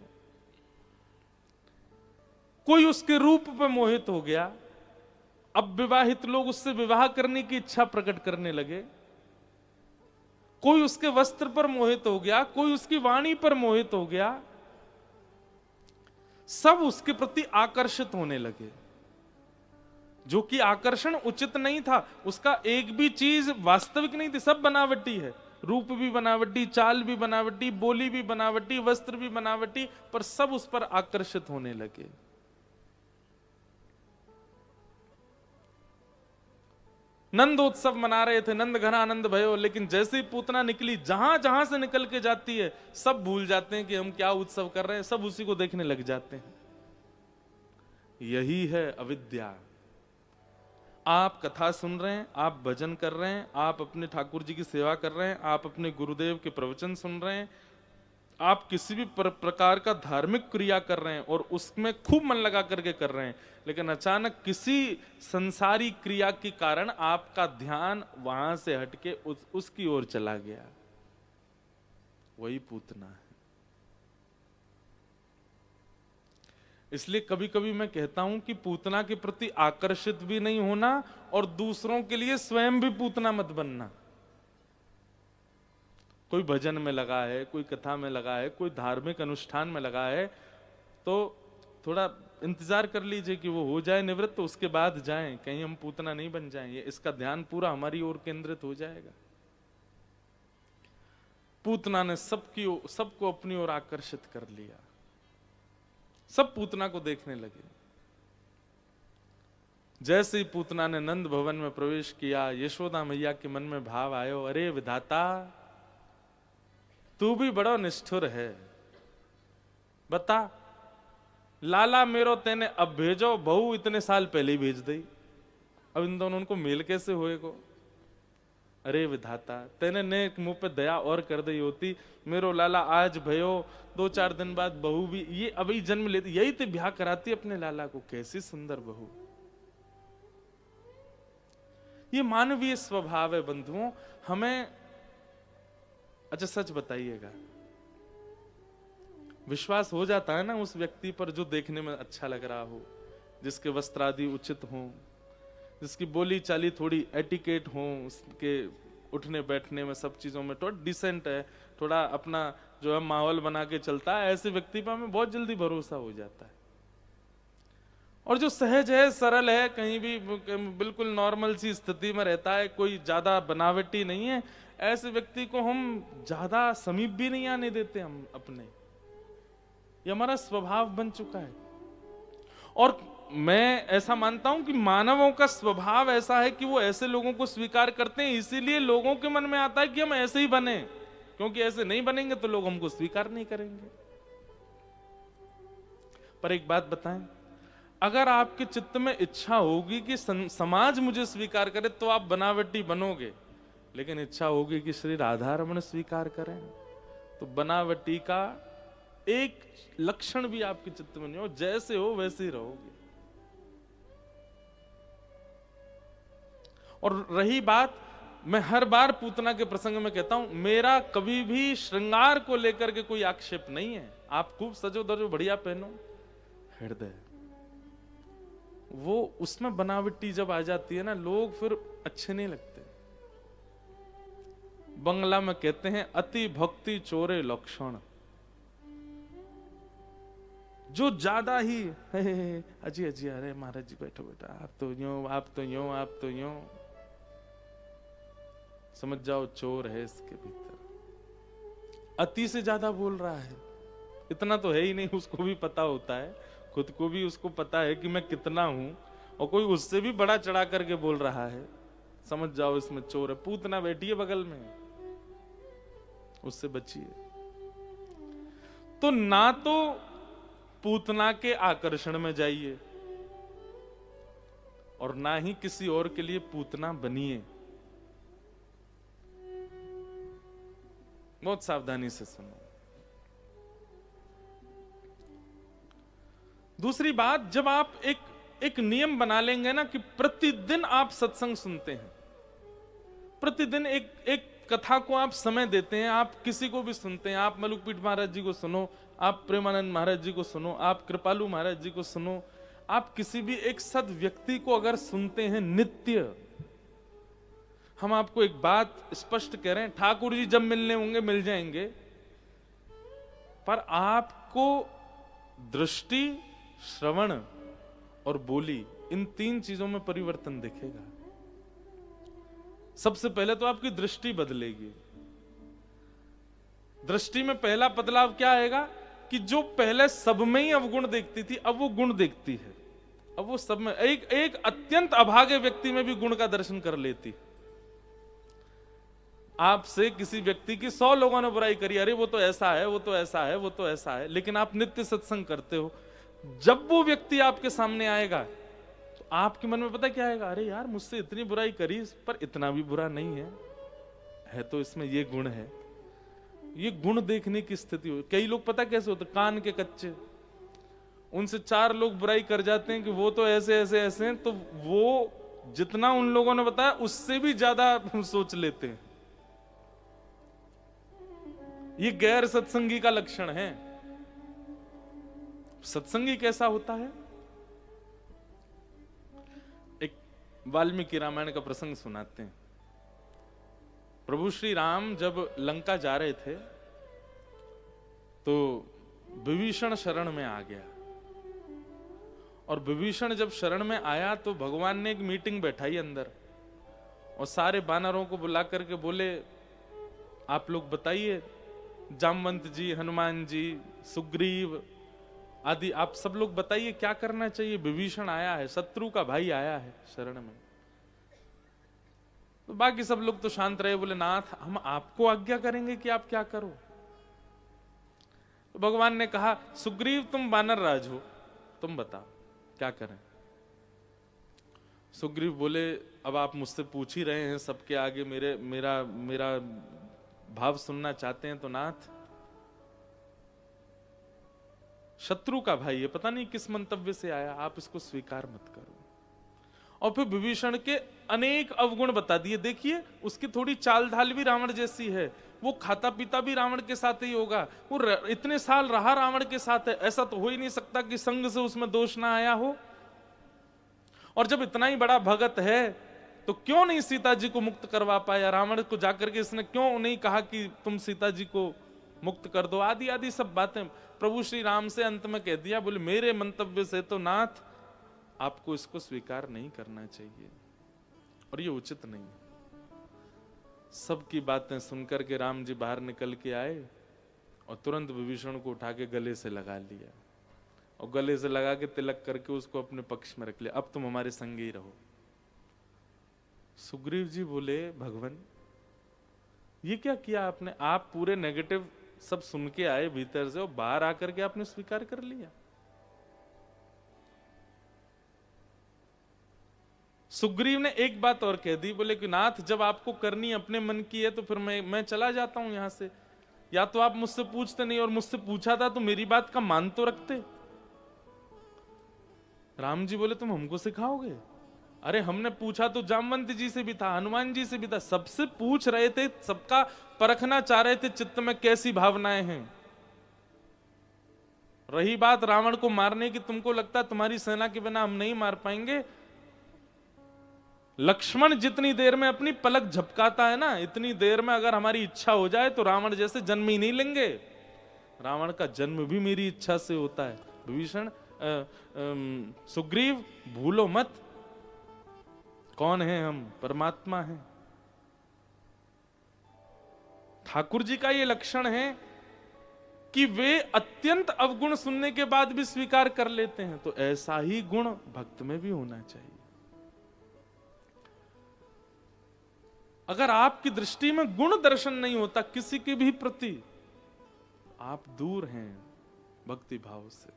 Speaker 1: कोई उसके रूप पे मोहित हो गया। अब विवाहित लोग उससे विवाह करने की इच्छा प्रकट करने लगे। कोई उसके वस्त्र पर मोहित हो गया, कोई उसकी वाणी पर मोहित हो गया। सब उसके प्रति आकर्षित होने लगे, जो कि आकर्षण उचित नहीं था। उसका एक भी चीज वास्तविक नहीं थी, सब बनावटी है। रूप भी बनावटी, चाल भी बनावटी, बोली भी बनावटी, वस्त्र भी बनावटी, पर सब उस पर आकर्षित होने लगे। नंदोत्सव मना रहे थे, नंद घन आनंद भयो, लेकिन जैसे ही पूतना निकली, जहां जहां से निकल के जाती है, सब भूल जाते हैं कि हम क्या उत्सव कर रहे हैं, सब उसी को देखने लग जाते हैं। यही है अविद्या। आप कथा सुन रहे हैं, आप भजन कर रहे हैं, आप अपने ठाकुर जी की सेवा कर रहे हैं, आप अपने गुरुदेव के प्रवचन सुन रहे हैं, आप किसी भी प्रकार का धार्मिक क्रिया कर रहे हैं और उसमें खूब मन लगा करके कर रहे हैं, लेकिन अचानक किसी संसारी क्रिया के कारण आपका ध्यान वहां से हटके उसकी ओर चला गया, वही पूतना है। इसलिए कभी कभी मैं कहता हूं कि पूतना के प्रति आकर्षित भी नहीं होना और दूसरों के लिए स्वयं भी पूतना मत बनना। कोई भजन में लगा है, कोई कथा में लगा है, कोई धार्मिक अनुष्ठान में लगा है, तो थोड़ा इंतजार कर लीजिए कि वो हो जाए निवृत्त, तो उसके बाद जाएं, कहीं हम पूतना नहीं बन जाएं। इसका ध्यान पूरा हमारी ओर केंद्रित हो जाएगा। पूतना ने सबको अपनी ओर आकर्षित कर लिया, सब पूतना को देखने लगे। जैसे ही पूतना ने नंद भवन में प्रवेश किया, यशोदा मैया के मन में भाव आयो, अरे विधाता, तू भी बड़ा निष्ठुर है। बता, लाला मेरो तेने अब भेजो, बहू इतने साल पहले ही भेज दी, अब इन दोनों उनको मेल कैसे होएगो? अरे विधाता, तेने ने मुंह पे दया और कर दी होती, मेरो लाला आज भयो, 2-4 दिन बाद बहू भी ये अभी जन्म लेती, यही तो ब्याह कराती अपने लाला को। कैसी सुंदर बहू। ये मानवीय स्वभाव है बंधुओं। हमें अच्छा सच बताइएगा, विश्वास हो जाता है ना उस व्यक्ति पर जो देखने में अच्छा लग रहा हो, जिसके वस्त्र आदि उचित हो, जिसकी बोली चाली थोड़ी एटिकेट हो, उसके उठने बैठने में सब चीजों में थोड़ा डिसेंट है, थोड़ा अपना जो है माहौल बना के चलता है, ऐसे व्यक्ति पर हमें बहुत जल्दी भरोसा हो जाता है। और जो सहज है, सरल है, कहीं भी बिल्कुल नॉर्मल सी स्थिति में रहता है, कोई ज्यादा बनावटी नहीं है, ऐसे व्यक्ति को हम ज्यादा समीप भी नहीं आने देते हम अपने। ये हमारा स्वभाव बन चुका है। और मैं ऐसा मानता हूं कि मानवों का स्वभाव ऐसा है कि वो ऐसे लोगों को स्वीकार करते हैं, इसीलिए लोगों के मन में आता है कि हम ऐसे ही बने, क्योंकि ऐसे नहीं बनेंगे तो लोग हमको स्वीकार नहीं करेंगे। पर एक बात बताएं, अगर आपके चित्त में इच्छा होगी कि समाज मुझे स्वीकार करे तो आप बनावटी बनोगे, लेकिन इच्छा होगी कि श्री राधा रमण स्वीकार करें तो बनावटी का एक लक्षण भी आपके चित्त में नहीं हो, जैसे हो वैसे ही रहोगे। और रही बात, मैं हर बार पूतना के प्रसंग में कहता हूं, मेरा कभी भी श्रृंगार को लेकर के कोई आक्षेप नहीं है। आप खूब सजो धजो बढ़िया पहनो, हृदय वो उसमें बनावटी जब आ जाती है ना, लोग फिर अच्छे नहीं लगते। बंगला में कहते हैं अति भक्ति चोरे लक्षण। जो ज्यादा ही अजी अजी, अरे महाराज जी बैठो बेटा, आप तो यूं, आप तो यूं, आप तो यूं, समझ जाओ चोर है इसके भीतर। अति से ज्यादा बोल रहा है, इतना तो है ही नहीं, उसको भी पता होता है, खुद को भी उसको पता है कि मैं कितना हूं, और कोई उससे भी बड़ा चढ़ा करके बोल रहा है। समझ जाओ इसमें चोर है। पूतना बैठी है बगल में, उससे बचिए। तो ना तो पूतना के आकर्षण में जाइए और ना ही किसी और के लिए पूतना बनिए। बहुत सावधानी से सुनो। दूसरी बात, जब आप एक नियम बना लेंगे ना कि प्रतिदिन आप सत्संग सुनते हैं, प्रतिदिन एक कथा को आप समय देते हैं, आप किसी को भी सुनते हैं, आप मलुकपीठ महाराज जी को सुनो, आप प्रेमानंद महाराज जी को सुनो, आप कृपालु महाराज जी को सुनो, आप किसी भी एक सद व्यक्ति को अगर सुनते हैं नित्य। हम आपको एक बात स्पष्ट कह रहे हैं, ठाकुर जी जब मिलने होंगे मिल जाएंगे, पर आपको दृष्टि, श्रवण और बोली, इन 3 चीजों में परिवर्तन दिखेगा। सबसे पहले तो आपकी दृष्टि बदलेगी। दृष्टि में पहला बदलाव क्या आएगा कि जो पहले सब में ही अवगुण देखती थी, अब वो गुण देखती है। अब वो सब में, एक अत्यंत अभागे व्यक्ति में भी गुण का दर्शन कर लेती। आपसे किसी व्यक्ति की 100 लोगों ने बुराई करी, अरे वो तो ऐसा है, वो तो ऐसा है, वो तो ऐसा है, लेकिन आप नित्य सत्संग करते हो, जब वो व्यक्ति आपके सामने आएगा तो आपके मन में पता क्या आएगा, अरे यार मुझसे इतनी बुराई करी पर इतना भी बुरा नहीं है तो इसमें ये गुण है। ये गुण देखने की स्थिति हो। कई लोग पता कैसे होते, कान के कच्चे, उनसे 4 लोग बुराई कर जाते हैं कि वो तो ऐसे ऐसे ऐसे हैं, तो वो जितना उन लोगों ने बताया उससे भी ज्यादा सोच लेते हैं। ये गैर सत्संगी का लक्षण है। सत्संगी कैसा होता है? एक वाल्मीकि रामायण का प्रसंग सुनाते हैं। प्रभु श्री राम जब लंका जा रहे थे तो विभीषण शरण में आ गया, और विभीषण जब शरण में आया तो भगवान ने एक मीटिंग बैठाई अंदर, और सारे वानरों को बुला करके बोले, आप लोग बताइए, जामवंत जी, हनुमान जी, सुग्रीव आदि, आप सब लोग बताइए क्या करना चाहिए। विभीषण आया है, शत्रु का भाई आया है शरण में। तो बाकी सब लोग तो शांत रहे, बोले नाथ हम आपको आज्ञा करेंगे कि आप क्या करो। तो भगवान ने कहा, सुग्रीव तुम वानर राज हो, तुम बताओ क्या करें। सुग्रीव बोले, अब आप मुझसे पूछ ही रहे हैं सबके आगे, मेरा भाव सुनना चाहते हैं, तो नाथ शत्रु का भाई है, पता नहीं किस मंतव्य से आया, आप इसको स्वीकार मत करो। और फिर विभीषण के अनेक अवगुण बता दिए। देखिए उसकी थोड़ी चाल ढाल भी रावण जैसी है, वो खाता पीता भी रावण के साथ ही होगा, वो इतने साल रहा रावण के साथ है, ऐसा तो हो ही नहीं सकता कि संग से उसमें दोष ना आया हो। और जब इतना ही बड़ा भगत है तो क्यों नहीं सीता जी को मुक्त करवा पाया? रावण को जाकर के इसने क्यों नहीं कहा कि तुम सीता जी को मुक्त कर दो? आदि आदि सब बातें प्रभु श्री राम से अंत में कह दिया। बोले मेरे मंतव्य से तो नाथ आपको इसको स्वीकार नहीं करना चाहिए, और ये उचित नहीं है। सबकी बातें सुनकर के राम जी बाहर निकल के आए और तुरंत विभीषण को उठा के गले से लगा लिया, और गले से लगा के तिलक करके उसको अपने पक्ष में रख लिया। अब तुम हमारे संग ही रहो। सुग्रीव जी बोले, भगवान ये क्या किया आपने? आप पूरे नेगेटिव सब सुन के आए भीतर से, और बाहर आकर के आपने स्वीकार कर लिया। सुग्रीव ने एक बात और कह दी, बोले कि नाथ जब आपको करनी अपने मन की है तो फिर मैं चला जाता हूं यहां से। या तो आप मुझसे पूछते नहीं, और मुझसे पूछा था तो मेरी बात का मान तो रखते। राम जी बोले, तुम हमको सिखाओगे? अरे हमने पूछा तो जामवंत जी से भी था, हनुमान जी से भी था, सबसे पूछ रहे थे, सबका परखना चाह रहे थे चित्त में कैसी भावनाएं हैं। रही बात रावण को मारने की, तुमको लगता है तुम्हारी सेना के बिना हम नहीं मार पाएंगे? लक्ष्मण जितनी देर में अपनी पलक झपकाता है ना, इतनी देर में अगर हमारी इच्छा हो जाए तो रावण जैसे जन्म ही नहीं लेंगे। रावण का जन्म भी मेरी इच्छा से होता है। विभीषण सुग्रीव भूलो मत, कौन है हम? परमात्मा है। ठाकुर जी का ये लक्षण है कि वे अत्यंत अवगुण सुनने के बाद भी स्वीकार कर लेते हैं, तो ऐसा ही गुण भक्त में भी होना चाहिए। अगर आपकी दृष्टि में गुण दर्शन नहीं होता किसी के भी प्रति, आप दूर हैं भक्ति भाव से।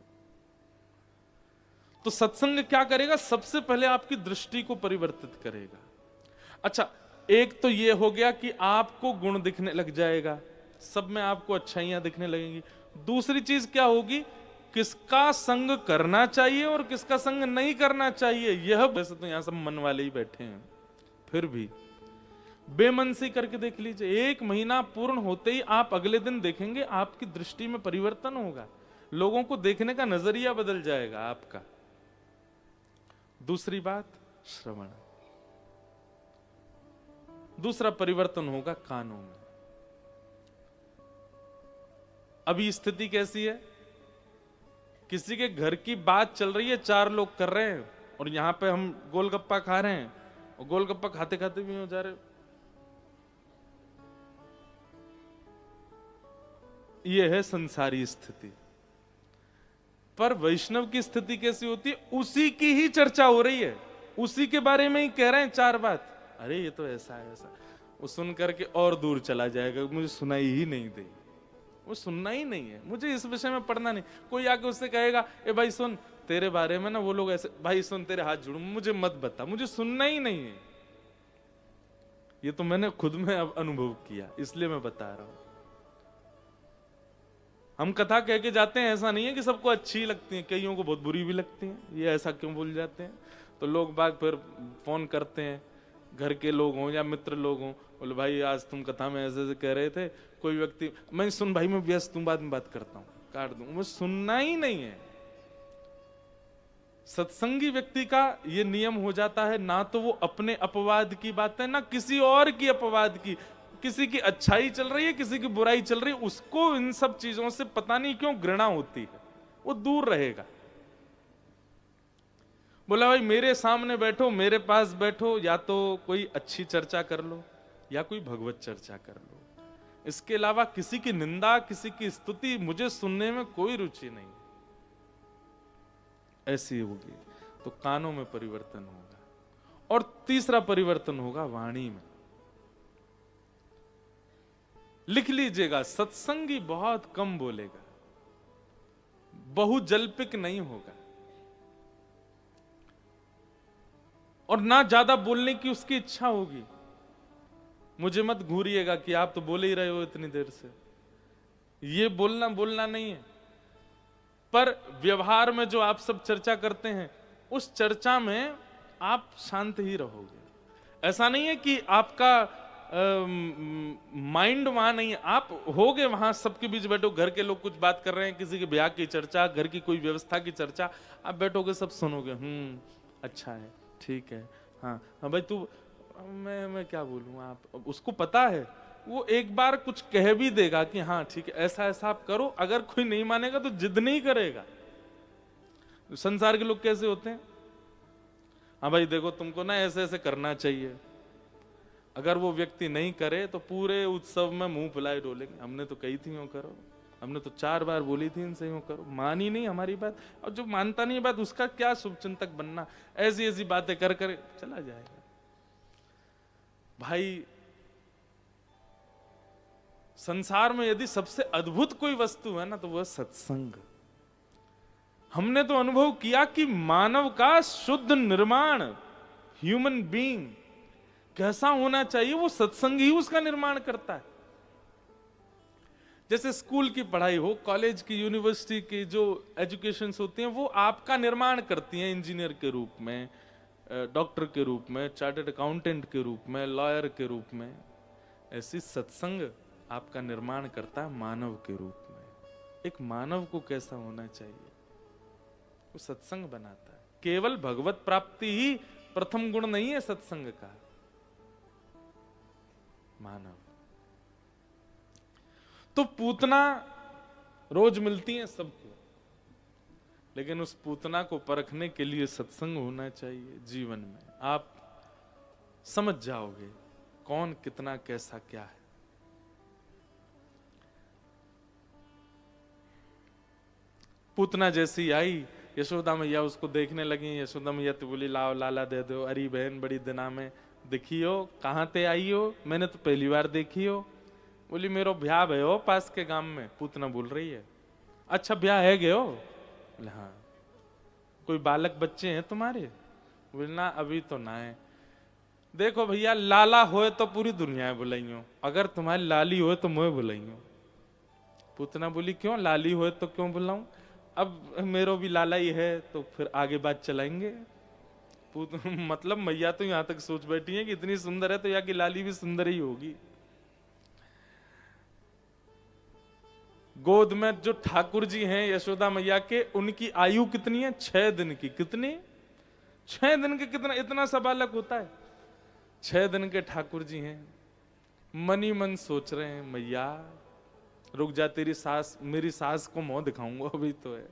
Speaker 1: तो सत्संग क्या करेगा? सबसे पहले आपकी दृष्टि को परिवर्तित करेगा। अच्छा, एक तो ये हो गया कि आपको गुण दिखने लग जाएगा, सब में आपको अच्छाइयां दिखने लगेंगी। दूसरी चीज क्या होगी? किसका संग करना चाहिए और किसका संग नहीं करना चाहिए, यह वैसे तो यहां सब मन वाले ही बैठे हैं, फिर भी बेमन से करके देख लीजिए। 1 महीना पूर्ण होते ही आप अगले दिन देखेंगे आपकी दृष्टि में परिवर्तन होगा, लोगों को देखने का नजरिया बदल जाएगा आपका। दूसरी बात, श्रवण। दूसरा परिवर्तन होगा कानों में। अभी स्थिति कैसी है? किसी के घर की बात चल रही है, 4 लोग कर रहे हैं, और यहां पे हम गोलगप्पा खा रहे हैं, और गोलगप्पा खाते खाते भी हो जा रहे। यह है संसारी स्थिति। पर वैष्णव की स्थिति कैसी होती है? उसी की ही चर्चा हो रही है, उसी के बारे में ही कह रहे हैं 4 बात। अरे ये तो ऐसा है ऐसा, वो सुन करके और दूर चला जाएगा, मुझे सुनाई ही नहीं दे, वो सुनना ही नहीं है, मुझे इस विषय में पढ़ना नहीं। कोई आके उससे कहेगा, ए भाई सुन तेरे बारे में ना वो लोग ऐसे, भाई सुन तेरे हाथ जोड़ू, मुझे मत बता, मुझे सुनना ही नहीं है। ये तो मैंने खुद में अब अनुभव किया, इसलिए मैं बता रहा हूं। हम कथा कह के जाते हैं, ऐसा नहीं है कि सबको अच्छी लगती है, कईयों को बहुत बुरी भी लगती हैं। ये ऐसा क्यों बोल जाते हैं? तो लोग बाग फिर फोन करते हैं, घर के लोग हों या मित्र लोग हों, बोले भाई आज तुम कथा में ऐसे ऐसे कह रहे थे। कोई व्यक्ति, मैं सुन भाई मैं व्यस्त हूं, बाद में बात करता हूं, काट दूं, मुझे सुनना ही नहीं है। सत्संगी व्यक्ति का ये नियम हो जाता है, ना तो वो अपने अपवाद की बात है, ना किसी और की अपवाद की। किसी की अच्छाई चल रही है, किसी की बुराई चल रही है, उसको इन सब चीजों से पता नहीं क्यों घृणा होती है, वो दूर रहेगा। बोला भाई मेरे सामने बैठो, मेरे पास बैठो, या तो कोई अच्छी चर्चा कर लो या कोई भगवत चर्चा कर लो, इसके अलावा किसी की निंदा, किसी की स्तुति मुझे सुनने में कोई रुचि नहीं। ऐसी होगी तो कानों में परिवर्तन होगा। और तीसरा परिवर्तन होगा वाणी में। लिख लीजिएगा, सत्संगी बहुत कम बोलेगा, बहुजल्पिक नहीं होगा, और ना ज्यादा बोलने की उसकी इच्छा होगी। मुझे मत घूरिएगा कि आप तो बोले ही रहे हो इतनी देर से, ये बोलना नहीं है। पर व्यवहार में जो आप सब चर्चा करते हैं, उस चर्चा में आप शांत ही रहोगे। ऐसा नहीं है कि आपका माइंड वहां नहीं है, आप होगे वहां, सबके बीच बैठो, घर के लोग कुछ बात कर रहे हैं, किसी के ब्याह की चर्चा, घर की कोई व्यवस्था की चर्चा, आप बैठोगे सब सुनोगे, अच्छा है, ठीक है, हाँ हाँ भाई तू, मैं क्या बोलूं, आप उसको पता है, वो एक बार कुछ कह भी देगा कि हाँ ठीक है ऐसा ऐसा आप करो। अगर कोई नहीं मानेगा तो जिद नहीं करेगा। संसार के लोग कैसे होते हैं, हाँ भाई देखो तुमको ना ऐसे ऐसे करना चाहिए, अगर वो व्यक्ति नहीं करे तो पूरे उत्सव में मुंह फुलाए डोलेंगे, हमने तो कही थी यूं करो, हमने तो 4 बार बोली थी इनसे यूं करो, मानी नहीं हमारी बात। और जो मानता नहीं बात उसका क्या शुभचिंतक बनना, ऐसी ऐसी बातें कर कर चला जाएगा। भाई संसार में यदि सबसे अद्भुत कोई वस्तु है ना तो वह सत्संग। हमने तो अनुभव किया कि मानव का शुद्ध निर्माण, ह्यूमन बीइंग कैसा होना चाहिए, वो सत्संग ही उसका निर्माण करता है। जैसे स्कूल की पढ़ाई हो, कॉलेज की, यूनिवर्सिटी की जो एजुकेशन होती हैं, वो आपका निर्माण करती हैं इंजीनियर के रूप में, डॉक्टर के रूप में, चार्टर्ड अकाउंटेंट के रूप में, लॉयर के रूप में। ऐसी सत्संग आपका निर्माण करता है मानव के रूप में। एक मानव को कैसा होना चाहिए वो सत्संग बनाता है। केवल भगवत प्राप्ति ही प्रथम गुण नहीं है सत्संग का। मानव तो पूतना रोज मिलती है सबको, लेकिन उस पूतना को परखने के लिए सत्संग होना चाहिए जीवन में। आप समझ जाओगे कौन कितना कैसा क्या है। पूतना जैसी आई, यशोदा मैया उसको देखने लगी। यशोदा मैया तो बोली लाओ लाला दे दो। अरे बहन बड़ी दिना में दिखी हो, कहाँ ते आई हो, मैंने तो पहली बार देखी हो। बोली मेरो ब्याह है हो पास के गांव में। पूतना बोल रही है अच्छा ब्याह है गए हो? बोले हाँ। कोई बालक बच्चे हैं तुम्हारे? बोले ना अभी तो ना है। देखो भैया लाला होए तो पूरी दुनिया बुलाइयो, अगर तुम्हारी लाली होए तो मुझे बुलाइयो। पूतना बोली क्यों लाली होए तो क्यों बुलाऊं? अब मेरो भी लाला ही है तो फिर आगे बात चलाएंगे। मतलब मैया तो यहां तक सोच बैठी है कि इतनी सुंदर है तो यहाँ की लाली भी सुंदर ही होगी। गोद में जो ठाकुर जी हैं यशोदा मैया के, उनकी आयु कितनी है? 6 दिन की। कितनी? 6 दिन के। कितना इतना सा बालक होता है? 6 दिन के ठाकुर जी हैं। मन ही मन सोच रहे हैं मैया रुक जा, तेरी सास मेरी सास को मुंह दिखाऊंगा अभी तो है।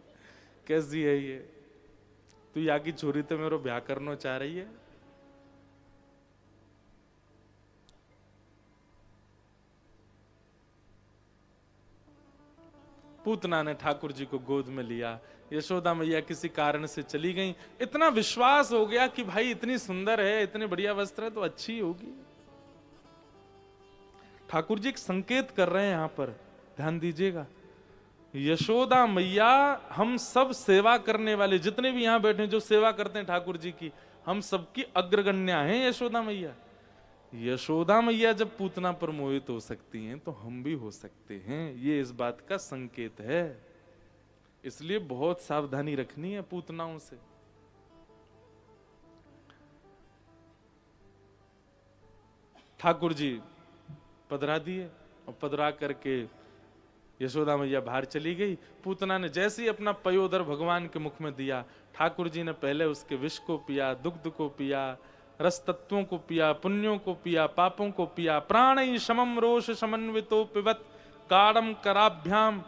Speaker 1: कैसी है ये? तू यहाँ की छोरी तो मेरे ब्याह करना चाह रही है? पूतना ने ठाकुर जी को गोद में लिया। यशोदा मैया किसी कारण से चली गई। इतना विश्वास हो गया कि भाई इतनी सुंदर है, इतने बढ़िया वस्त्र है तो अच्छी होगी। ठाकुर जी एक संकेत कर रहे हैं यहां पर, ध्यान दीजिएगा। यशोदा मैया हम सब सेवा करने वाले जितने भी यहां बैठे जो सेवा करते हैं ठाकुर जी की, हम सबकी अग्रगण्या हैं यशोदा मैया। यशोदा मैया जब पूतना पर मोहित हो सकती हैं तो हम भी हो सकते हैं, ये इस बात का संकेत है। इसलिए बहुत सावधानी रखनी है पूतनाओं से। ठाकुर जी पधरा दिए और पधरा करके यशोदा मैया बाहर चली गई। पूतना ने जैसे ही अपना पयोदर भगवान के मुख में दिया, ठाकुर जी ने पहले उसके विष को पिया, दुग्ध को पिया, रस तत्वों को पिया, पुण्यों को पिया, पापों को पिया। प्राण शमम रोष समन्वितो पिबत काड़म कराभ्याम।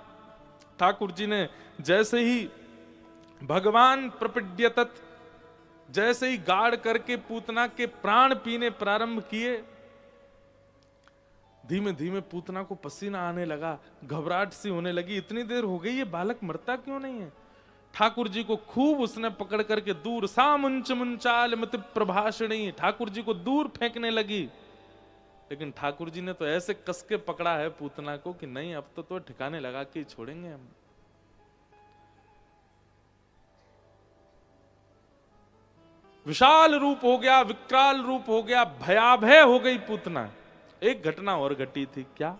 Speaker 1: ठाकुर जी ने जैसे ही भगवान प्रपिड्यतत, जैसे ही गाड़ करके पूतना के प्राण पीने प्रारंभ किए, धीमे धीमे पूतना को पसीना आने लगा, घबराहट सी होने लगी। इतनी देर हो गई, ये बालक मरता क्यों नहीं है? ठाकुर जी को खूब उसने पकड़ करके दूर, सा मुंच मुंचाल मत प्रभाषणी, ठाकुर जी को दूर फेंकने लगी। लेकिन ठाकुर जी ने तो ऐसे कस के पकड़ा है पूतना को कि नहीं अब तो ठिकाने लगा के छोड़ेंगे हम। विशाल रूप हो गया, विकराल रूप हो गया, भयाभय हो गई पूतना। एक घटना और घटी थी, क्या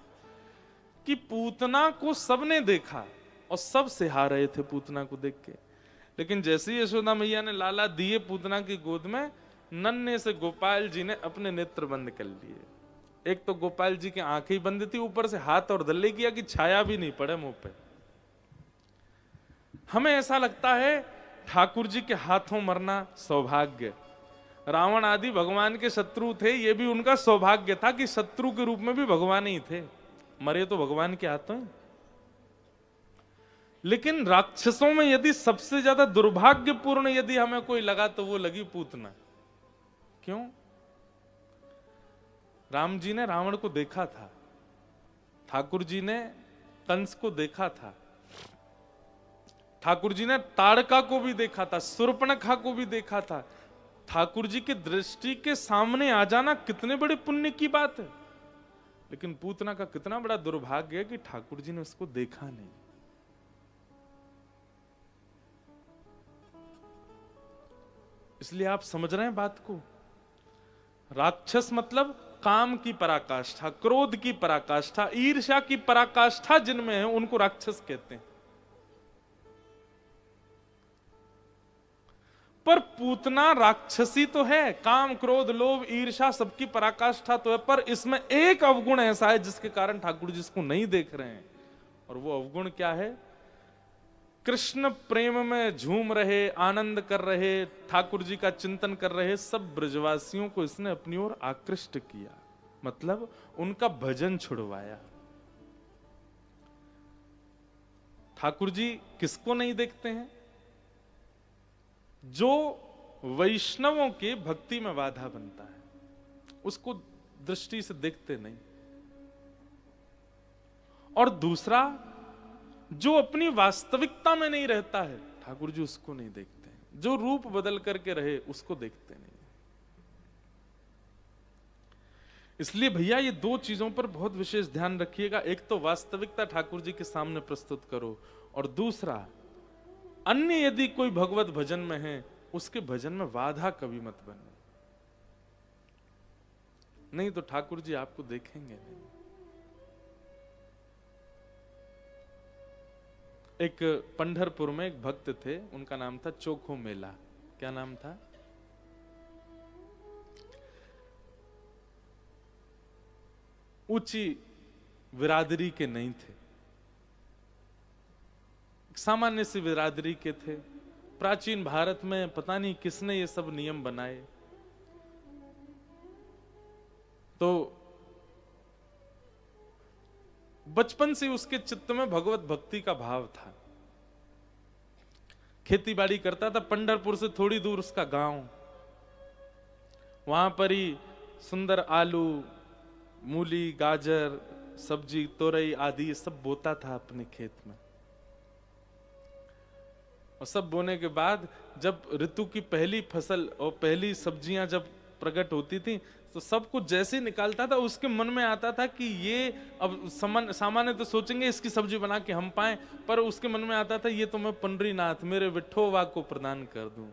Speaker 1: कि पूतना को सबने देखा और सब सिहा रहे थे पूतना को देख के। लेकिन जैसे ही यशोदा मैया ने लाला दिए पूतना की गोद में, नन्हे से गोपाल जी ने अपने नेत्र बंद कर लिए। एक तो गोपाल जी की आंखें ही बंद थी, ऊपर से हाथ और दल्ले किया कि छाया भी नहीं पड़े मुंह पे। हमें ऐसा लगता है ठाकुर जी के हाथों मरना सौभाग्य। रावण आदि भगवान के शत्रु थे, ये भी उनका सौभाग्य था कि शत्रु के रूप में भी भगवान ही थे, मरे तो भगवान के हाथों ही। लेकिन राक्षसों में यदि सबसे ज्यादा दुर्भाग्यपूर्ण यदि हमें कोई लगा तो वो लगी पूतना। क्यों? राम जी ने रावण को देखा था, ठाकुर जी ने कंस को देखा था, ठाकुर जी ने ताड़का को भी देखा था, शूर्पणखा को भी देखा था। ठाकुर जी के दृष्टि के सामने आ जाना कितने बड़े पुण्य की बात है। लेकिन पूतना का कितना बड़ा दुर्भाग्य है कि ठाकुर जी ने उसको देखा नहीं। इसलिए आप समझ रहे हैं बात को। राक्षस मतलब काम की पराकाष्ठा, क्रोध की पराकाष्ठा, ईर्ष्या की पराकाष्ठा जिनमें है उनको राक्षस कहते हैं। पर पूतना राक्षसी तो है, काम क्रोध लोभ ईर्ष्या सबकी पराकाष्ठा तो है, पर इसमें एक अवगुण ऐसा है जिसके कारण ठाकुर जी इसको नहीं देख रहे हैं। और वो अवगुण क्या है? कृष्ण प्रेम में झूम रहे, आनंद कर रहे, ठाकुर जी का चिंतन कर रहे सब ब्रजवासियों को इसने अपनी ओर आकृष्ट किया, मतलब उनका भजन छुड़वाया। ठाकुर जी किसको नहीं देखते हैं? जो वैष्णवों के भक्ति में बाधा बनता है उसको दृष्टि से देखते नहीं। और दूसरा, जो अपनी वास्तविकता में नहीं रहता है ठाकुर जी उसको नहीं देखते हैं, जो रूप बदल करके रहे उसको देखते नहीं। इसलिए भैया ये दो चीजों पर बहुत विशेष ध्यान रखिएगा। एक तो वास्तविकता ठाकुर जी के सामने प्रस्तुत करो, और दूसरा अन्य यदि कोई भगवत भजन में है उसके भजन में बाधा कभी मत बनो, नहीं तो ठाकुर जी आपको देखेंगे नहीं। एक पंढरपुर में एक भक्त थे, उनका नाम था चोखो मेला। क्या नाम था? ऊंची बिरादरी के नहीं थे, सामान्य सी बिरादरी के थे। प्राचीन भारत में पता नहीं किसने ये सब नियम बनाए, तो बचपन से उसके चित्त में भगवत भक्ति का भाव था। खेती बाड़ी करता था, पंढरपुर से थोड़ी दूर उसका गांव, वहां पर ही सुंदर आलू, मूली, गाजर, सब्जी, तोरई आदि ये सब बोता था अपने खेत में। और सब बोने के बाद जब ऋतु की पहली फसल और पहली सब्जियां जब प्रकट होती थी तो सब कुछ जैसे ही निकालता था उसके मन में आता था कि ये अब सामान्य तो सोचेंगे इसकी सब्जी बना के हम पाएं, पर उसके मन में आता था ये तो मैं पंडरीनाथ मेरे विठोबा को प्रदान कर दूं।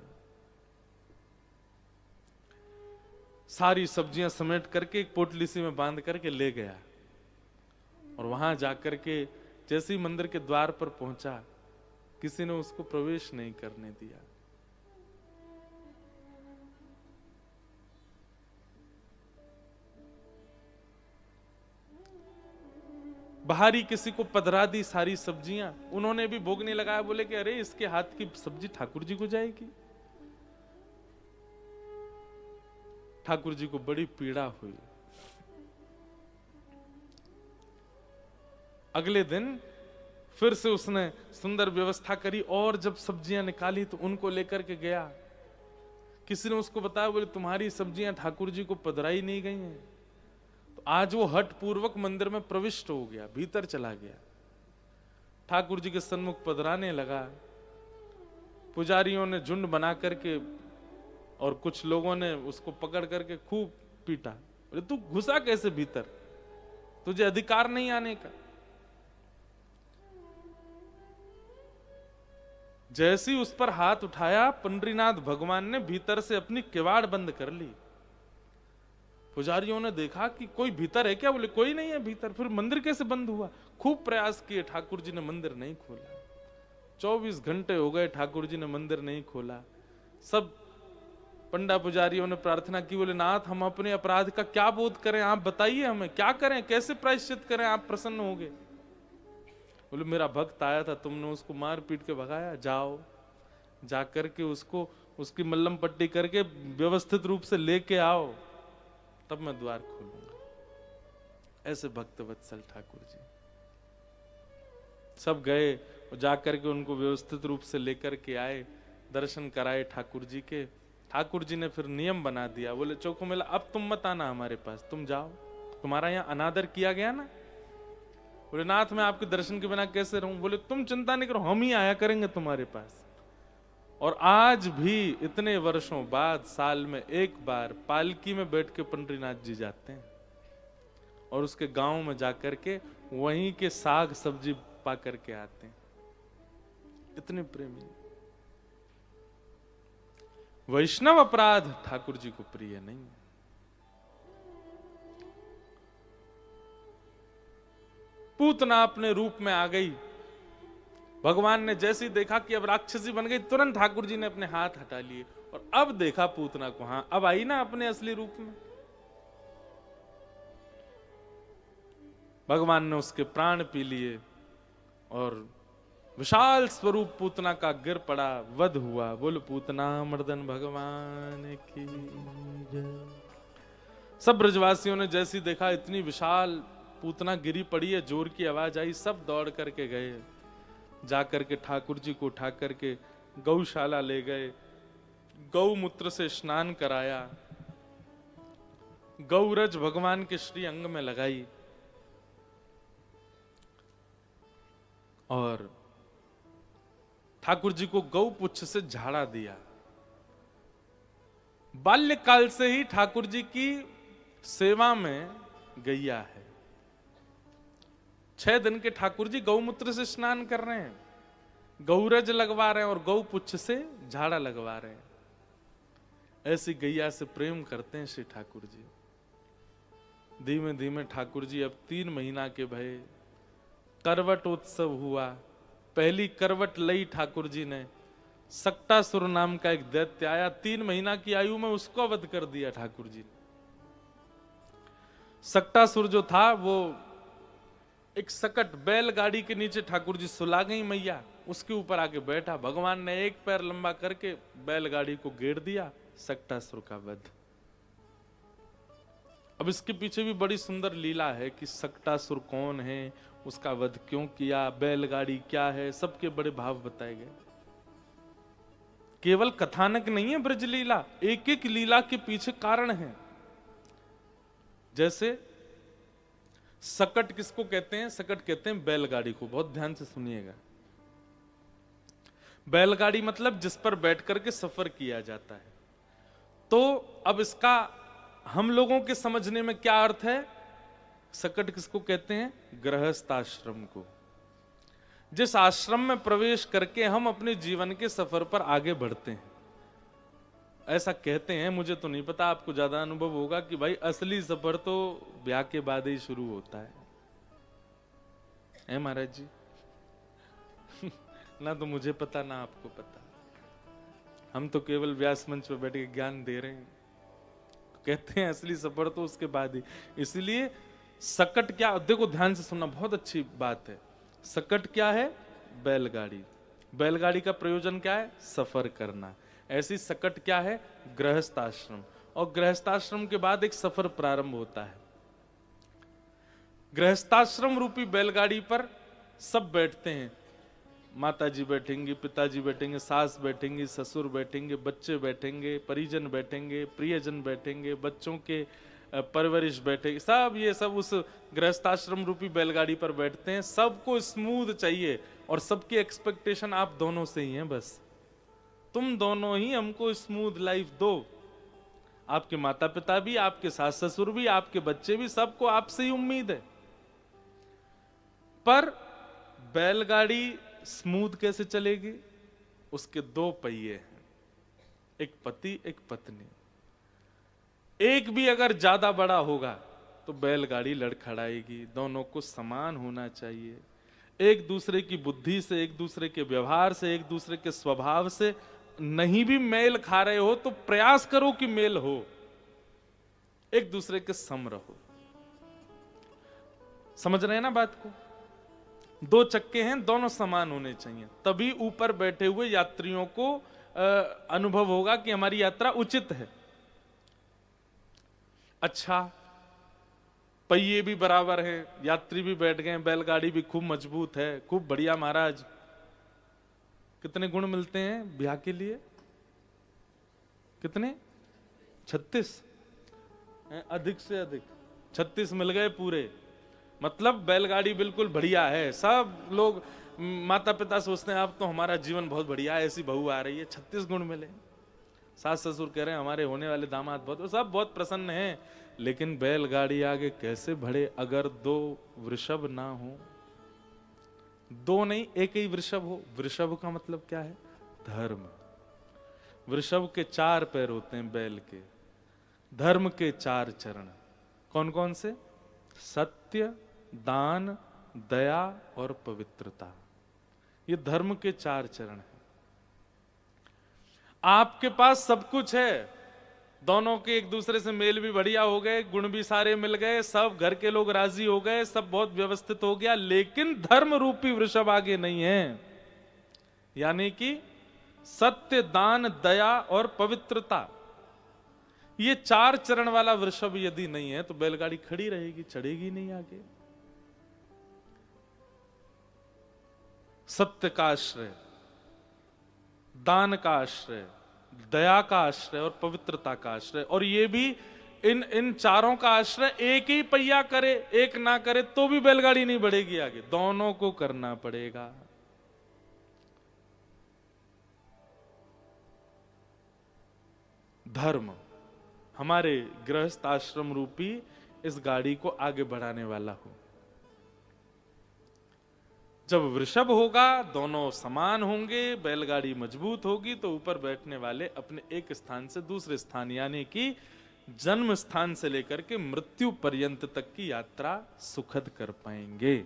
Speaker 1: सारी सब्जियां समेट करके एक पोटली सी में बांध करके ले गया, और वहां जाकर के जैसे ही मंदिर के द्वार पर पहुंचा किसी ने उसको प्रवेश नहीं करने दिया। बाहरी किसी को पधरा दी सारी सब्जियां, उन्होंने भी भोग नहीं लगाया, बोले कि अरे इसके हाथ की सब्जी ठाकुर जी को जाएगी। ठाकुर जी को बड़ी पीड़ा हुई। अगले दिन फिर से उसने सुंदर व्यवस्था करी, और जब सब्जियां निकाली तो उनको लेकर के गया। किसी ने उसको बताया, बोले तुम्हारी सब्जियां ठाकुर जी को पधराई नहीं गई हैं। तो आज वो हठ पूर्वक मंदिर में प्रविष्ट हो गया, भीतर चला गया, ठाकुर जी के सन्मुख पधराने लगा। पुजारियों ने झुंड बना करके और कुछ लोगों ने उसको पकड़ करके खूब पीटा। बोले तू घुसा कैसे भीतर, तुझे अधिकार नहीं आने का। जैसे ही उस पर हाथ उठाया, पंडरीनाथ भगवान ने भीतर से अपनी किवाड़ बंद कर ली। पुजारियों ने देखा कि कोई भीतर है क्या, बोले कोई नहीं है भीतर। फिर मंदिर कैसे बंद हुआ? खूब प्रयास किए, ठाकुर जी ने मंदिर नहीं खोला। 24 घंटे हो गए, ठाकुर जी ने मंदिर नहीं खोला। सब पंडा पुजारियों ने प्रार्थना की, बोले नाथ हम अपने अपराध का क्या बोध करें, आप बताइए हमें क्या करें, कैसे प्रायश्चित करें, आप प्रसन्न होंगे। बोले मेरा भक्त आया था, तुमने उसको मार पीट के भगाया, जाओ जाकर के उसको उसकी मल्लम पट्टी करके व्यवस्थित रूप से लेके आओ, तब मैं द्वार खोलूंगा। ऐसे भक्त वत्सल ठाकुर जी। सब गए और जाकर के उनको व्यवस्थित रूप से लेकर के आए, दर्शन कराए ठाकुर जी के। ठाकुर जी ने फिर नियम बना दिया, बोले चोखो मेला अब तुम मत आना हमारे पास, तुम जाओ, तुम्हारा यहाँ अनादर किया गया ना। बोले नाथ मैं आपके दर्शन के बिना कैसे रहूं? बोले तुम चिंता नहीं करो, हम ही आया करेंगे तुम्हारे पास। और आज भी इतने वर्षों बाद साल में एक बार पालकी में बैठ के पंडरीनाथ जी जाते हैं, और उसके गांव में जाकर के वहीं के साग सब्जी पा करके आते हैं। इतने प्रेमी। वैष्णव अपराध ठाकुर जी को प्रिय नहीं है। पूतना अपने रूप में आ गई, भगवान ने जैसे ही देखा कि अब राक्षसी बन गई, तुरंत ठाकुर जी ने अपने हाथ हटा लिए, और अब देखा पूतना को, हाँ अब आई ना अपने असली रूप में। भगवान ने उसके प्राण पी लिए, और विशाल स्वरूप पूतना का गिर पड़ा, वध हुआ। बोल पूतना मर्दन भगवान की जय। सब ब्रजवासियों ने जैसी देखा इतनी विशाल पूतना गिरी पड़ी है, जोर की आवाज आई, सब दौड़ करके गए, जाकर के ठाकुर जी को उठा करके गौशाला ले गए, गौमूत्र से स्नान कराया, गौरज भगवान के श्री अंग में लगाई, और ठाकुर जी को गौ पुच्छ से झाड़ा दिया। बाल्यकाल से ही ठाकुर जी की सेवा में गैया है। 6 दिन के ठाकुर जी गौमूत्र से स्नान कर रहे हैं, गौरज लगवा रहे हैं और गौ पुच्छ से झाड़ा लगवा रहे हैं। ऐसी गैया से प्रेम करते हैं श्री ठाकुर जी। धीमे धीमे ठाकुर जी अब 3 महीना के भये। करवट उत्सव हुआ। पहली करवट लई ठाकुर जी ने। सक्टासुर नाम का एक दैत्य आया, 3 महीना की आयु में उसको वध कर दिया ठाकुर जी ने। सक्टासुर जो था वो एक सकट बैलगाड़ी के नीचे ठाकुर जी सुला गई मैया, उसके ऊपर आके बैठा। भगवान ने एक पैर लंबा करके बैलगाड़ी को घेर दिया। सक्टासुर का वध। अब इसके पीछे भी बड़ी सुंदर लीला है कि सक्टासुर कौन है, उसका वध क्यों किया, बैलगाड़ी क्या है, सबके बड़े भाव बताए गए। केवल कथानक नहीं है ब्रज लीला, एक एक लीला के पीछे कारण है। जैसे सकट किसको कहते हैं? सकट कहते हैं बैलगाड़ी को। बहुत ध्यान से सुनिएगा। बैलगाड़ी मतलब जिस पर बैठ करके सफर किया जाता है। तो अब इसका हम लोगों के समझने में क्या अर्थ है? सकट किसको कहते हैं? गृहस्थ आश्रम को। जिस आश्रम में प्रवेश करके हम अपने जीवन के सफर पर आगे बढ़ते हैं, ऐसा कहते हैं। मुझे तो नहीं पता, आपको ज्यादा अनुभव होगा कि भाई असली सफर तो ब्याह के बाद ही शुरू होता है महाराज जी? ना तो मुझे पता ना आपको पता। हम तो केवल व्यास मंच पर बैठ के ज्ञान दे रहे हैं। कहते हैं असली सफर तो उसके बाद ही। इसलिए सकट क्या, देखो ध्यान से सुनना, बहुत अच्छी बात है। सकट क्या है? बैलगाड़ी। बैलगाड़ी का प्रयोजन क्या है? सफर करना। ऐसी सकट क्या है? गृहस्थ आश्रम। और गृहस्थाश्रम के बाद एक सफर प्रारंभ होता है। गृहस्थाश्रम रूपी बैलगाड़ी पर सब बैठते हैं। माताजी बैठेंगी, पिताजी बैठेंगे, सास बैठेंगी, ससुर बैठेंगे, बच्चे बैठेंगे, परिजन बैठेंगे, प्रियजन बैठेंगे, बच्चों के परवरिश बैठेगी, सब ये सब उस गृहस्थाश्रम रूपी बैलगाड़ी पर बैठते हैं। सबको स्मूथ चाहिए और सबकी एक्सपेक्टेशन आप दोनों से ही है। बस तुम दोनों ही हमको स्मूथ लाइफ दो। आपके माता पिता भी, आपके सास ससुर भी, आपके बच्चे भी, सबको आपसे ही उम्मीद है। पर बैलगाड़ी स्मूथ कैसे चलेगी? उसके 2 पहिए हैं, एक पति एक पत्नी। एक भी अगर ज्यादा बड़ा होगा तो बैलगाड़ी लड़खड़ाएगी। दोनों को समान होना चाहिए। एक दूसरे की बुद्धि से, एक दूसरे के व्यवहार से, एक दूसरे के स्वभाव से नहीं भी मेल खा रहे हो तो प्रयास करो कि मेल हो, एक दूसरे के सम रहो। समझ रहे हैं ना बात को? 2 चक्के हैं, दोनों समान होने चाहिए, तभी ऊपर बैठे हुए यात्रियों को अनुभव होगा कि हमारी यात्रा उचित है। अच्छा, पहिए भी बराबर है, यात्री भी बैठ गए, बैलगाड़ी भी खूब मजबूत है, खूब बढ़िया महाराज। कितने गुण मिलते हैं ब्याह के लिए? कितने? 36? अधिक से अधिक 36 मिल गए पूरे। मतलब बैलगाड़ी बिल्कुल बढ़िया है। सब लोग, माता पिता सोचते हैं अब तो हमारा जीवन बहुत बढ़िया है, ऐसी बहू आ रही है। 36 गुण मिले। सास ससुर कह रहे हैं हमारे होने वाले दामाद बहुत, सब बहुत प्रसन्न हैं। लेकिन बैलगाड़ी आगे कैसे बढ़े अगर 2 वृषभ ना हो? 2 नहीं, एक ही वृषभ हो। वृषभ का मतलब क्या है? धर्म। वृषभ के 4 पैर होते हैं बैल के। धर्म के 4 चरण कौन कौन से? सत्य, दान, दया और पवित्रता। ये धर्म के 4 चरण हैं। आपके पास सब कुछ है, दोनों के एक दूसरे से मेल भी बढ़िया हो गए, गुण भी सारे मिल गए, सब घर के लोग राजी हो गए, सब बहुत व्यवस्थित हो गया, लेकिन धर्म रूपी वृषभ आगे नहीं है। यानी कि सत्य, दान, दया और पवित्रता, ये 4 चरण वाला वृषभ यदि नहीं है तो बैलगाड़ी खड़ी रहेगी, चढ़ेगी नहीं आगे। सत्य का आश्रय, दान का आश्रय, दया का आश्रय और पवित्रता का आश्रय। और ये भी इन चारों का आश्रय एक ही पहिया करे, एक ना करे तो भी बैलगाड़ी नहीं बढ़ेगी आगे, दोनों को करना पड़ेगा। धर्म हमारे गृहस्थ आश्रम रूपी इस गाड़ी को आगे बढ़ाने वाला हो। जब वृषभ होगा, दोनों समान होंगे, बैलगाड़ी मजबूत होगी, तो ऊपर बैठने वाले अपने एक स्थान से दूसरे स्थान यानी कि जन्म स्थान से लेकर के मृत्यु पर्यंत तक की यात्रा सुखद कर पाएंगे।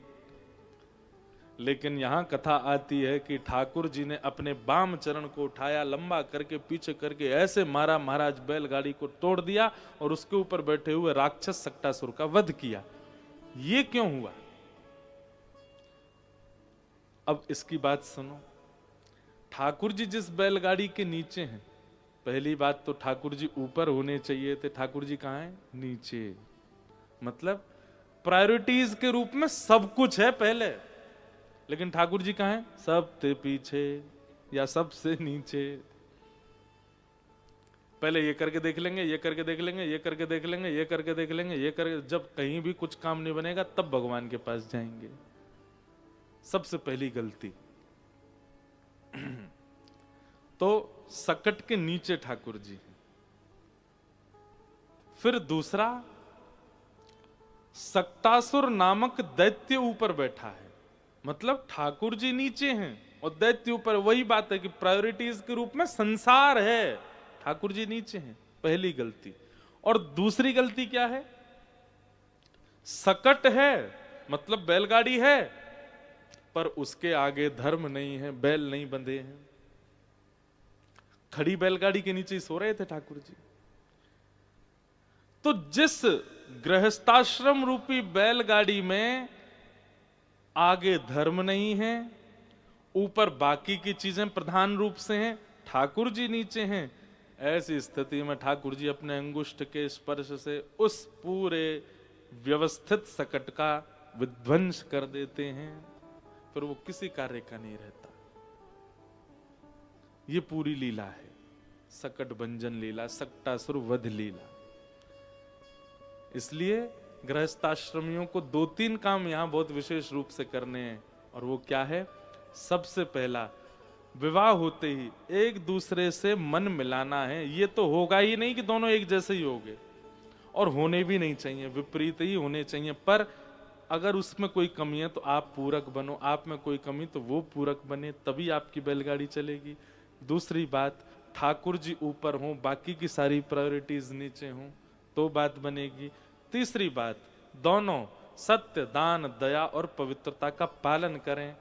Speaker 1: लेकिन यहां कथा आती है कि ठाकुर जी ने अपने बाम चरण को उठाया, लंबा करके पीछे करके ऐसे मारा, महाराज बैलगाड़ी को तोड़ दिया और उसके ऊपर बैठे हुए राक्षस सक्टासुर का वध किया। ये क्यों हुआ? अब इसकी बात सुनो। ठाकुर जी जिस बैलगाड़ी के नीचे हैं, पहली बात तो ठाकुर जी ऊपर होने चाहिए थे, ठाकुर जी कहां हैं? नीचे। मतलब प्रायोरिटीज के रूप में सब कुछ है पहले, लेकिन ठाकुर जी कहां हैं? सबसे पीछे या सबसे नीचे। पहले ये करके देख लेंगे, ये करके देख लेंगे, ये करके देख लेंगे, ये करके देख लेंगे, ये करके, जब कहीं भी कुछ काम नहीं बनेगा तब भगवान के पास जाएंगे। सबसे पहली गलती। तो सकट के नीचे ठाकुर जी। फिर दूसरा, सक्टासुर नामक दैत्य ऊपर बैठा है, मतलब ठाकुर जी नीचे हैं और दैत्य ऊपर। वही बात है कि प्रायोरिटीज के रूप में संसार है, ठाकुर जी नीचे हैं, पहली गलती। और दूसरी गलती क्या है? सकट है मतलब बैलगाड़ी है, पर उसके आगे धर्म नहीं है, बैल नहीं बंधे हैं। खड़ी बैलगाड़ी के नीचे सो रहे थे ठाकुर जी। तो जिस गृहस्थाश्रम रूपी बैलगाड़ी में आगे धर्म नहीं है, ऊपर बाकी की चीजें प्रधान रूप से हैं, ठाकुर जी नीचे हैं, ऐसी स्थिति में ठाकुर जी अपने अंगुष्ठ के स्पर्श से उस पूरे व्यवस्थित सकट का विध्वंस कर देते हैं। फिर वो किसी कार्य का नहीं रहता। ये पूरी लीला है, सकट भंजन लीला, सक्टासुर वध लीला। इसलिए गृहस्थाश्रमियों को 2-3 काम यहां बहुत विशेष रूप से करने हैं। और वो क्या है? सबसे पहला, विवाह होते ही एक दूसरे से मन मिलाना है। ये तो होगा ही नहीं कि दोनों एक जैसे ही होंगे, और होने भी नहीं चाहिए, विपरीत ही होने चाहिए। पर अगर उसमें कोई कमी है तो आप पूरक बनो, आप में कोई कमी तो वो पूरक बने, तभी आपकी बैलगाड़ी चलेगी। दूसरी बात, ठाकुर जी ऊपर हों, बाकी की सारी प्रायोरिटीज नीचे हों, तो बात बनेगी। तीसरी बात, दोनों सत्य, दान, दया और पवित्रता का पालन करें।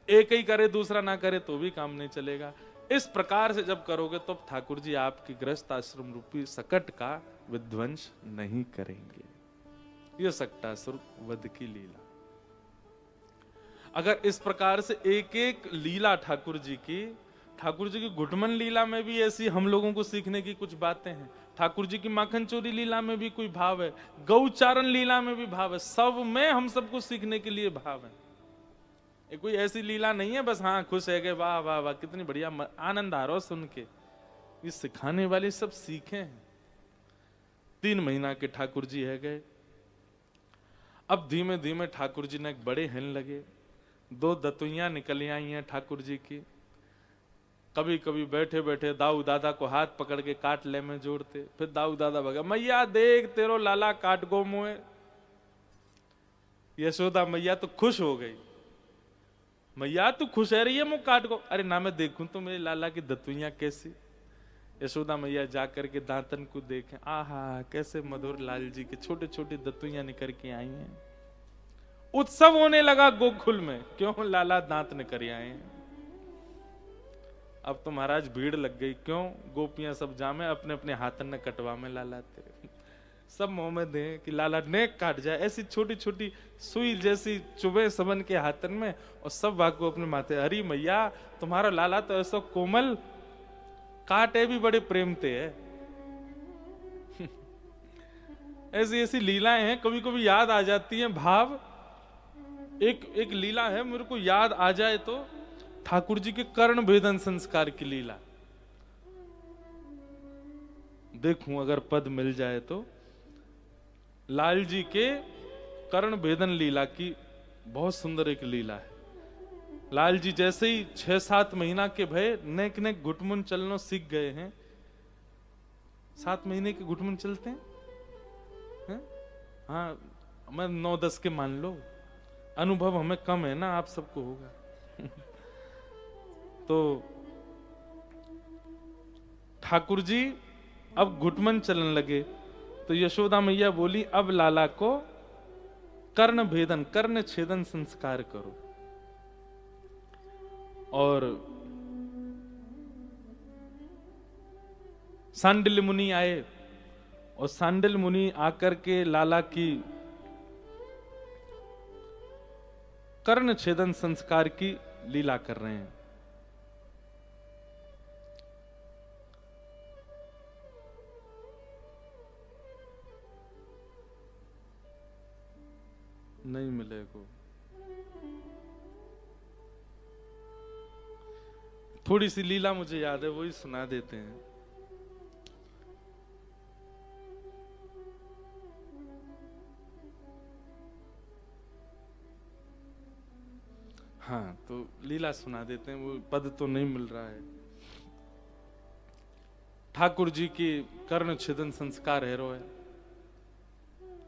Speaker 1: एक ही करे दूसरा ना करे तो भी काम नहीं चलेगा। इस प्रकार से जब करोगे तो ठाकुर जी आपकी गृहस्थ आश्रम रूपी सकट का विध्वंस नहीं करेंगे। यह सक्टासुर वध की लीला। अगर इस प्रकार से एक एक लीला ठाकुर जी की घुटमन लीला में भी ऐसी हम लोगों को सीखने की कुछ बातें हैं। ठाकुर जी की माखन चोरी लीला में भी कोई भाव है, गौचारण लीला में भी भाव है, सब में हम सबको सीखने के लिए भाव है। ये कोई ऐसी लीला नहीं है बस हाँ खुश है गए, वाह वाह वाह कितनी बढ़िया, आनंद आ रहा सुन के। ये सिखाने वाले सब सीखे हैं। 3 महीना के ठाकुर जी है गए। अब धीमे धीमे ठाकुर जी ने एक बड़े हिन लगे, 2 दतुइयां निकल आई हैं ठाकुर जी की। कभी कभी बैठे बैठे दाऊ दादा को हाथ पकड़ के काट ले में जोड़ते, फिर दाऊ दादा भगा, मैया देख तेरो लाला काट गो मुए। यशोदा मैया तो खुश हो गई, मैया तू खुश है रही है मुँह काट गो। अरे ना मैं देखूं तो मेरे लाला की दतुइयां कैसी। यशोदा मैया जाकर के दांतन को देखें, आहा कैसे मधुर लाल जी के छोटे छोटे दतुइयां निकल के आई हैं। उत्सव होने लगा गोकुल में, क्यों? लाला दांत निकल आए हैं। अब तो महाराज भीड़ लग गई, क्यों? गोपियां सब जामे अपने अपने हाथन ने कटवा में लाला तेरे सब मुंह में दे कि लाला नेक काट जाए। ऐसी छोटी छोटी सुई जैसी चुभे सबन के हाथन में, और सब भागो अपने माथे। हरी मैया तुम्हारा लाला तो ऐसा कोमल, काटे भी बड़े प्रेम ते है। ऐसी ऐसी लीलाएं हैं, कभी कभी याद आ जाती हैं भाव। एक लीला है मेरे को याद आ जाए तो, ठाकुर जी के कर्ण भेदन संस्कार की लीला। देखूं अगर पद मिल जाए तो। लाल जी के कर्ण भेदन लीला की बहुत सुंदर एक लीला है। लाल जी जैसे ही 6-7 महीना के भय नेक नेक घुटमुन चलना सीख गए हैं। 7 महीने के घुटमुन चलते हैं? हाँ, मैं 9-10 के मान लो, अनुभव हमें कम है ना, आप सबको होगा। तो ठाकुर जी अब घुटमन चलने लगे तो यशोदा मैया बोली अब लाला को कर्ण भेदन, कर्ण छेदन संस्कार करो। और सांडिल्य मुनि आए और सांडिल्य मुनि आकर के लाला की कर्ण छेदन संस्कार की लीला कर रहे हैं। नहीं मिलेगा, थोड़ी सी लीला मुझे याद है, वही सुना देते हैं। हाँ, तो लीला सुना देते हैं, वो पद तो नहीं मिल रहा है। ठाकुर जी की कर्ण छेदन संस्कार हेरो है।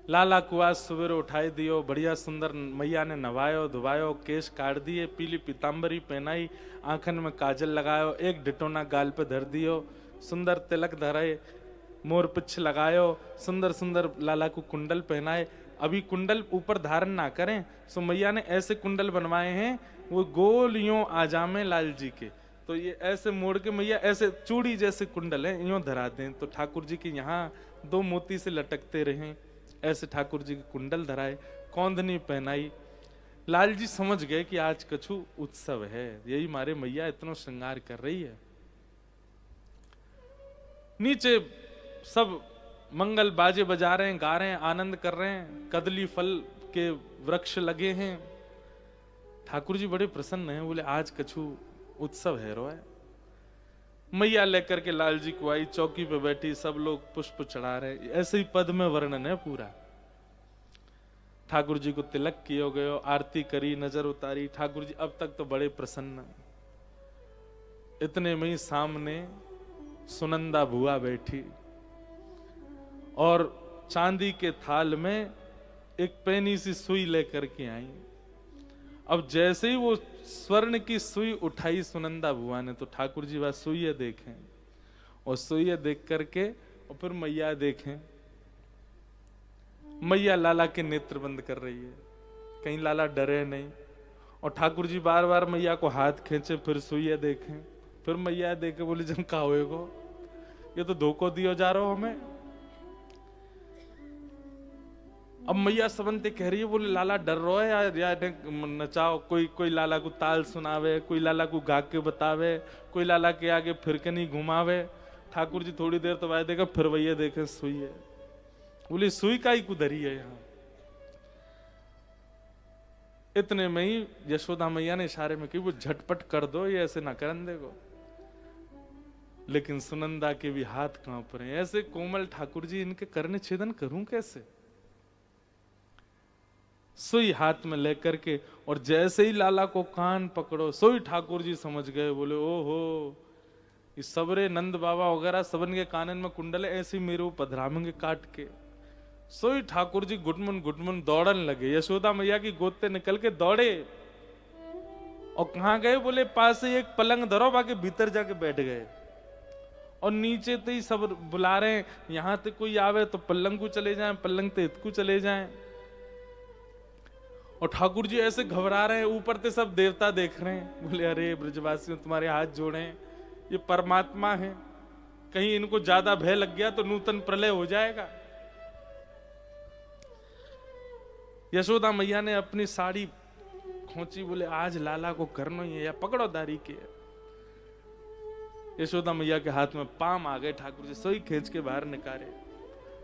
Speaker 1: लाला को आज सवेरे उठाई दियो, बढ़िया सुंदर मैया ने नवायो धुवायो, केश काट दिए, पीली पीताम्बरी पहनाई, आंखन में काजल लगायो, एक डिटोना गाल पे धर दियो, सुंदर तिलक धराए, मोर पिछ लगायो, सुंदर सुंदर लाला को कुंडल पहनाए। अभी कुंडल ऊपर धारण ना करें, सो मैया ने ऐसे कुंडल बनवाए हैं, वो गोल यूं आ जामे लाल जी के, तो ये ऐसे मोड़ के मैया ऐसे चूड़ी जैसे कुंडल है यूं धरा दें, तो ठाकुर जी के यहाँ 2 मोती से लटकते रहें, ऐसे ठाकुर जी के कुंडल धराए, कौंधनी पहनाई। लाल जी समझ गए कि आज कछु उत्सव है, यही मारे मैया इतना श्रृंगार कर रही है। नीचे सब मंगल बाजे बजा रहे हैं, गा रहे हैं, आनंद कर रहे हैं, कदली फल के वृक्ष लगे हैं। ठाकुर जी बड़े प्रसन्न हैं, बोले आज कछु उत्सव है रो है। मैया लेकर के लाल जी को आई, चौकी पे बैठी, सब लोग पुष्प चढ़ा रहे, ऐसे ही पद में वर्णन है पूरा। ठाकुर जी को तिलक किया गयो, आरती करी, नजर उतारी। ठाकुर जी अब तक तो बड़े प्रसन्न। इतने में ही सामने सुनंदा बुआ बैठी और चांदी के थाल में एक पैनी सी सुई लेकर के आई। अब जैसे ही वो स्वर्ण की सुई उठाई सुनंदा बुआ ने, तो ठाकुर जी वह सुई देखें, और सुई देख करके और फिर मैया देखें। मैया लाला के नेत्र बंद कर रही है, कहीं लाला डरे नहीं, और ठाकुर जी बार बार मैया को हाथ खींचे, फिर सुई देखें, फिर मैया देखे, बोली जम का होएगो, ये तो धोखो दियो जा रहा हो हमें। अब मैया सबंते कह रही है, बोले लाला डर रहा है या नचाओ, कोई लाला को ताल सुनावे, कोई लाला को गा के बतावे, कोई लाला के आगे फिर के नहीं घुमावे। ठाकुर जी थोड़ी देर तो वाय देगा, फिर वही देखे सुई है। बोले सुई का ही कुधरी है यहाँ। इतने में ही यशोदा मैया ने इशारे में कि वो झटपट कर दो, ये ऐसे ना करन देगो। लेकिन सुनंदा के भी हाथ कांप रहे हैं, ऐसे कोमल ठाकुर जी, इनके कर्ण छेदन करूं कैसे। सुई हाथ में लेकर के, और जैसे ही लाला को कान पकड़ो, सोई ठाकुर जी समझ गए, बोले ओहो, ये सबरे नंद बाबा वगैरह सबन के कानन में कुंडल है, ऐसे मेरे पधरामेंगे काट के। सोई ठाकुर जी गुटमुन गुटमुन दौड़न लगे, यशोदा मैया की गोद से निकल के दौड़े, और कहां गए, बोले पास से एक पलंग धरो, बाकी भीतर जाके बैठ गए। और नीचे तो ही सब बुला रहे हैं, यहां तक कोई आवे तो पलंग को चले जाए, पलंग ते इतकू चले जाए। और ठाकुर जी ऐसे घबरा रहे हैं, ऊपर से सब देवता देख रहे हैं, बोले अरे ब्रजवासियों तुम्हारे हाथ जोड़े, ये परमात्मा है, कहीं इनको ज्यादा भय लग गया तो नूतन प्रलय हो जाएगा। यशोदा मैया ने अपनी साड़ी खोची, बोले आज लाला को करना ही है, या पकड़ो दारी के। यशोदा मैया के हाथ में पाम आ गए, ठाकुर जी सोई खींच के बाहर निकाले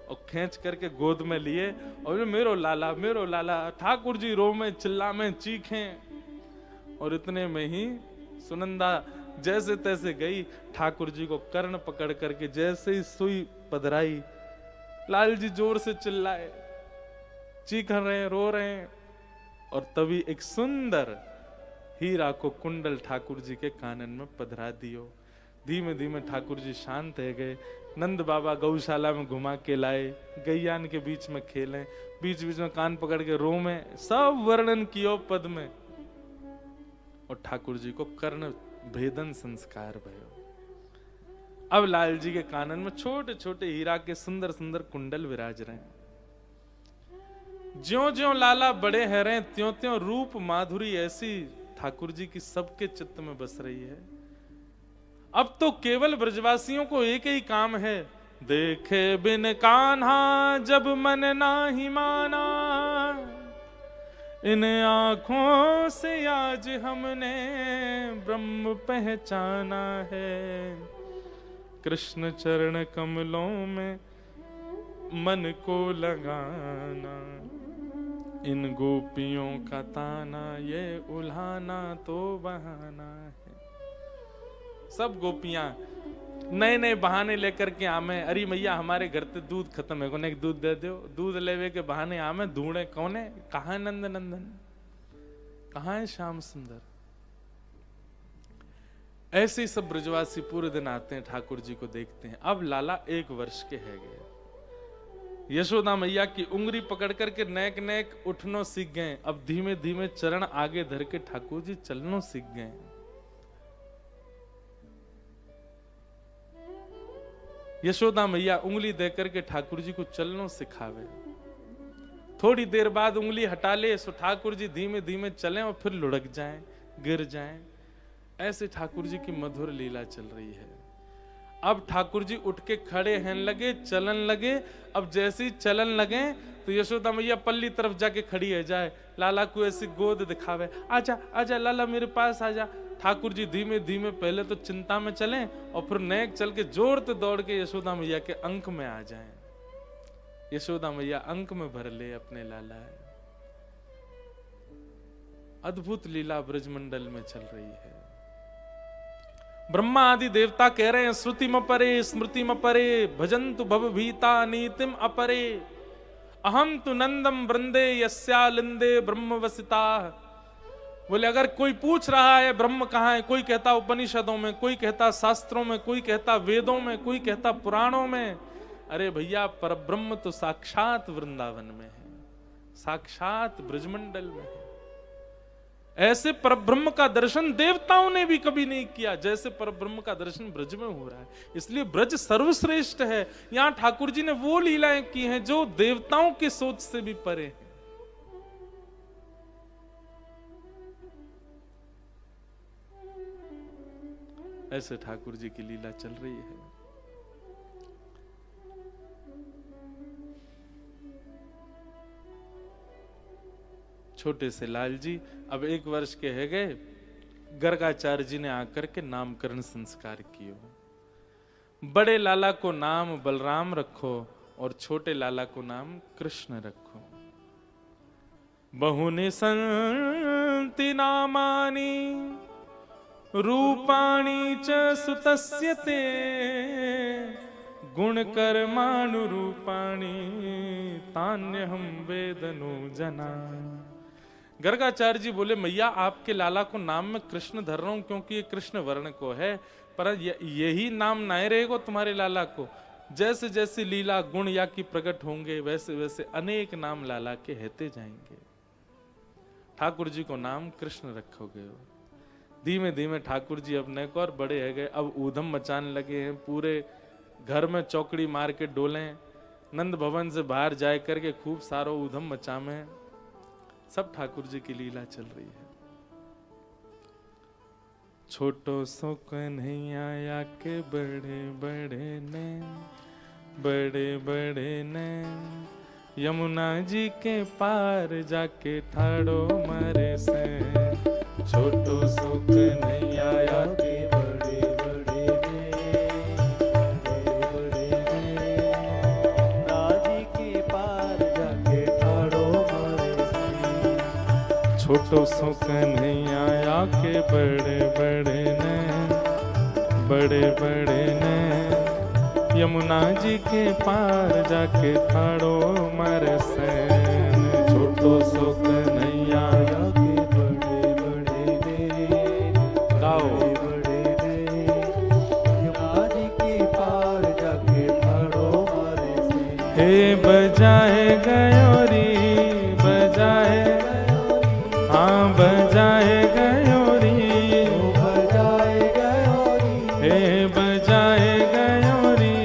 Speaker 1: और खींच करके गोद में लिए, और मेरो लाला मेरो लाला। ठाकुर जी रो में चिल्ला में चीखें, और इतने में ही सुनंदा जैसे तैसे गई, ठाकुर जी को कर्ण पकड़ करके जैसे ही सुई पधराई, लाल जी जोर से चिल्लाए, चीख रहे हैं, रो रहे हैं। और तभी एक सुंदर हीरा को कुंडल ठाकुर जी के कानन में पधरा दियो। धीमे धीमे ठाकुर जी शांत है गए। नंद बाबा गौशाला में घुमा के लाए, गैयान के बीच में खेले, बीच बीच में कान पकड़ के रोमे, सब वर्णन कियो पद में। और ठाकुर जी को कर्ण भेदन संस्कार भयो। अब लाल जी के कानन में छोटे छोटे हीरा के सुंदर सुंदर कुंडल विराज रहे हैं। ज्यों ज्यों लाला बड़े हैं रहे, त्यों त्यों रूप माधुरी ऐसी ठाकुर जी की सबके चित्त में बस रही है। अब तो केवल ब्रजवासियों को एक ही काम है, देखे बिन कान्हा जब मन नाही माना, इन आंखों से आज हमने ब्रह्म पहचाना है। कृष्ण चरण कमलों में मन को लगाना, इन गोपियों का ताना ये उल्हाना तो बहाना है। सब गोपियां नए नए बहाने लेकर के आमे, अरे मैया हमारे घर से दूध खत्म है, कोने दूध दे दो। दूध लेवे के बहाने आमे ढूंढे कौन है, कहाँ है नंद नंदन, कहाँ है श्याम सुंदर। ऐसे ही सब ब्रजवासी पूरे दिन आते हैं, ठाकुर जी को देखते हैं। अब लाला 1 वर्ष के है गए। यशोदा मैया की उंगली पकड़ करके नेक नेक उठनो सीख गए। अब धीमे धीमे चरण आगे धर के ठाकुर जी चलनो सीख गए। यशोदा मैया उंगली देकर के ठाकुर जी को चलनो सिखावे। थोड़ी देर बाद उंगली हटा ले सो ठाकुर जी धीमे धीमे चलें और फिर लुढ़क जाएं, गिर जाएं। ऐसे ठाकुर जी की मधुर लीला चल रही है। अब ठाकुर जी उठ के खड़े हैं लगे, चलन लगे। अब जैसे ही चलन लगे तो यशोदा मैया पल्ली तरफ जाके खड़ी है जाए, लाला को ऐसी गोद दिखावे, आजा आजा लाला मेरे पास आजा। ठाकुर जी धीमे धीमे पहले तो चिंता में चलें और फिर नेक चल के जोड़ते दौड़ के यशोदा मैया के अंक में आ जाएं। यशोदा मैया अंक में भर ले अपने लाला। अद्भुत लीला ब्रजमंडल में चल रही है। ब्रह्मा आदि देवता कह रहे हैं, श्रुति म परे स्मृति म परे भजन्तु भव भीता नीतिम अपरे, अहम तु नंदम वृंदे यस्यालिंदे ब्रह्म वसिता। बोले अगर कोई पूछ रहा है ब्रह्म कहाँ है, कोई कहता उपनिषदों में, कोई कहता शास्त्रों में, कोई कहता वेदों में, कोई कहता पुराणों में। अरे भैया परब्रह्म तो साक्षात वृंदावन में है, साक्षात ब्रजमंडल में है। ऐसे परब्रह्म का दर्शन देवताओं ने भी कभी नहीं किया जैसे परब्रह्म का दर्शन ब्रज में हो रहा है। इसलिए ब्रज सर्वश्रेष्ठ है। यहां ठाकुर जी ने वो लीलाएं की हैं जो देवताओं की सोच से भी परे हैं। ऐसे ठाकुर जी की लीला चल रही है। छोटे से लाल जी अब 1 वर्ष के है गए। गर्गाचार्य जी ने आकर के नामकरण संस्कार किए। बड़े लाला को नाम बलराम रखो और छोटे लाला को नाम कृष्ण रखो। बहुनि संति नामानि रूपाणि च सुतस्य ते, गुणकर्मानुरूपाणि तान्यहं वेदनो जना। गर्गाचार्य जी बोले मैया आपके लाला को नाम में कृष्ण धर रहा हूं क्योंकि ये कृष्ण वर्ण को है, पर यही नाम नहीं रहेगा तुम्हारे लाला को। जैसे जैसे लीला गुण या की प्रकट होंगे वैसे वैसे अनेक नाम लाला के रहते जाएंगे। ठाकुर जी को नाम कृष्ण रखोगे। धीमे धीमे ठाकुर जी अब नेक और बड़े है गए। अब ऊधम मचाने लगे हैं, पूरे घर में चौकड़ी मार के डोले। नंद भवन से बाहर जाए करके खूब सारो ऊधम मचामे। सब ठाकुर जी की लीला चल रही है। छोटो सो कन्हैया या के बड़े बड़े ने, बड़े बड़े ने, यमुना जी के पार जाके ठाड़ो मारे से। छोटो सो कन्हैया या के बड़े बड़े ने, बड़े बड़े ने, नाजी के पार जाके ठाड़ो मारे से। छोटो सो कन्हैया या के बड़े बड़े ने, बड़े बड़े ने, यमुना जी के पार जाके ठाड़ो मारे से। छोटो सो कन्हैया के बड़े बड़े ने गाओ बड़े ने यमुना जी के पार जाके ठाड़ो मारे से हे बजाए गयोरी बजाए हाँ बजाए गयोरी बजाए गयोरी हे बजाए गयोरी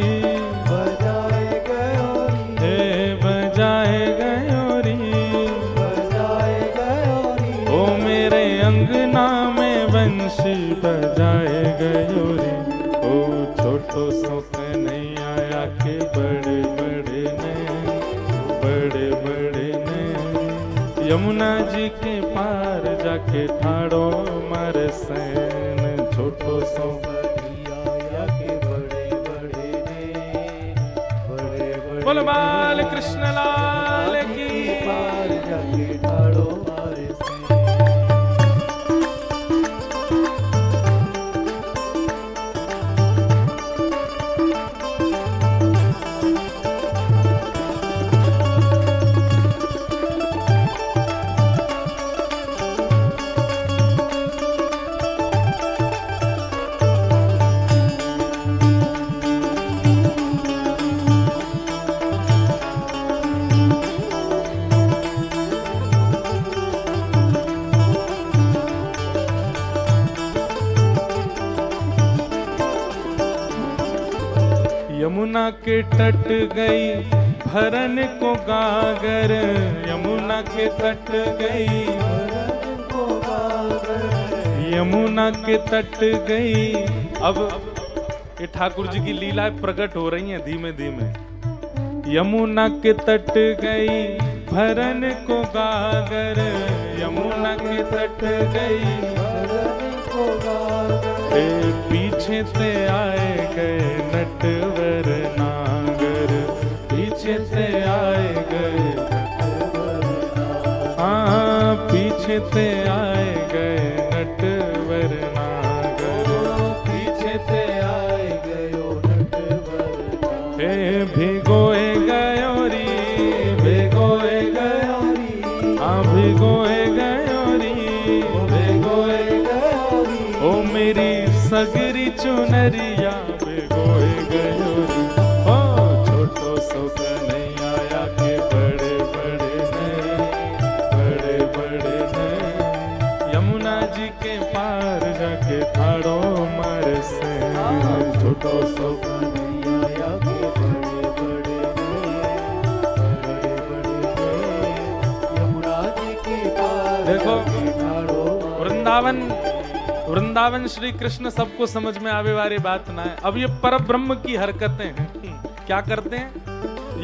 Speaker 1: बजाए गयोरी हे बजाए गयोरी बजाए गयोरी ओ मेरे अंगना में बंशी बजाए गयोरी ओ छोटो सो कन्हैया के बड़े बड़े ने बड़े बड़े ने यमुना जी के पार जाके ठाड़ो मारे सैन छोटो सो कन्हैया के बड़े बड़े ने बड़े बड़े बोल बाल कृष्ण लाल की पार जाके ठाड़ो मारे सैन यमुना के तट गई भरन को गागर यमुना के तट गई भरन को गागर यमुना के तट गई। अब ये ठाकुर जी की लीलाएं प्रकट हो रही हैं धीमे धीमे। यमुना के तट गई भरन को गागर यमुना के तट गई भरन को गागर पीछे से आए गए नटवर नागर पीछे से आए गए हाँ पीछे से आए गए नटवर नागर पीछे से आए गयो नटवर हे भिगोए गयोरी भिगोए गयोरी हाँ भिगोए गयोरी भिगोए गयोरी ओ मेरी सगरी चुनरिया भिगोए गयोरी ओ छोटो सो कन्हैया के बड़े बड़े ने बड़े बड़े ने यमुना जी के पार जाके ठाड़ो मारे से छोटो सो कन्हैया के बड़े बड़े ने बड़े बड़े ने यमुना जी के पार देखो वृंदावन श्री कृष्ण सबको समझ में आवे वाली बात ना है। अब ये पर ब्रह्म की हरकतें हैं। क्या करते हैं?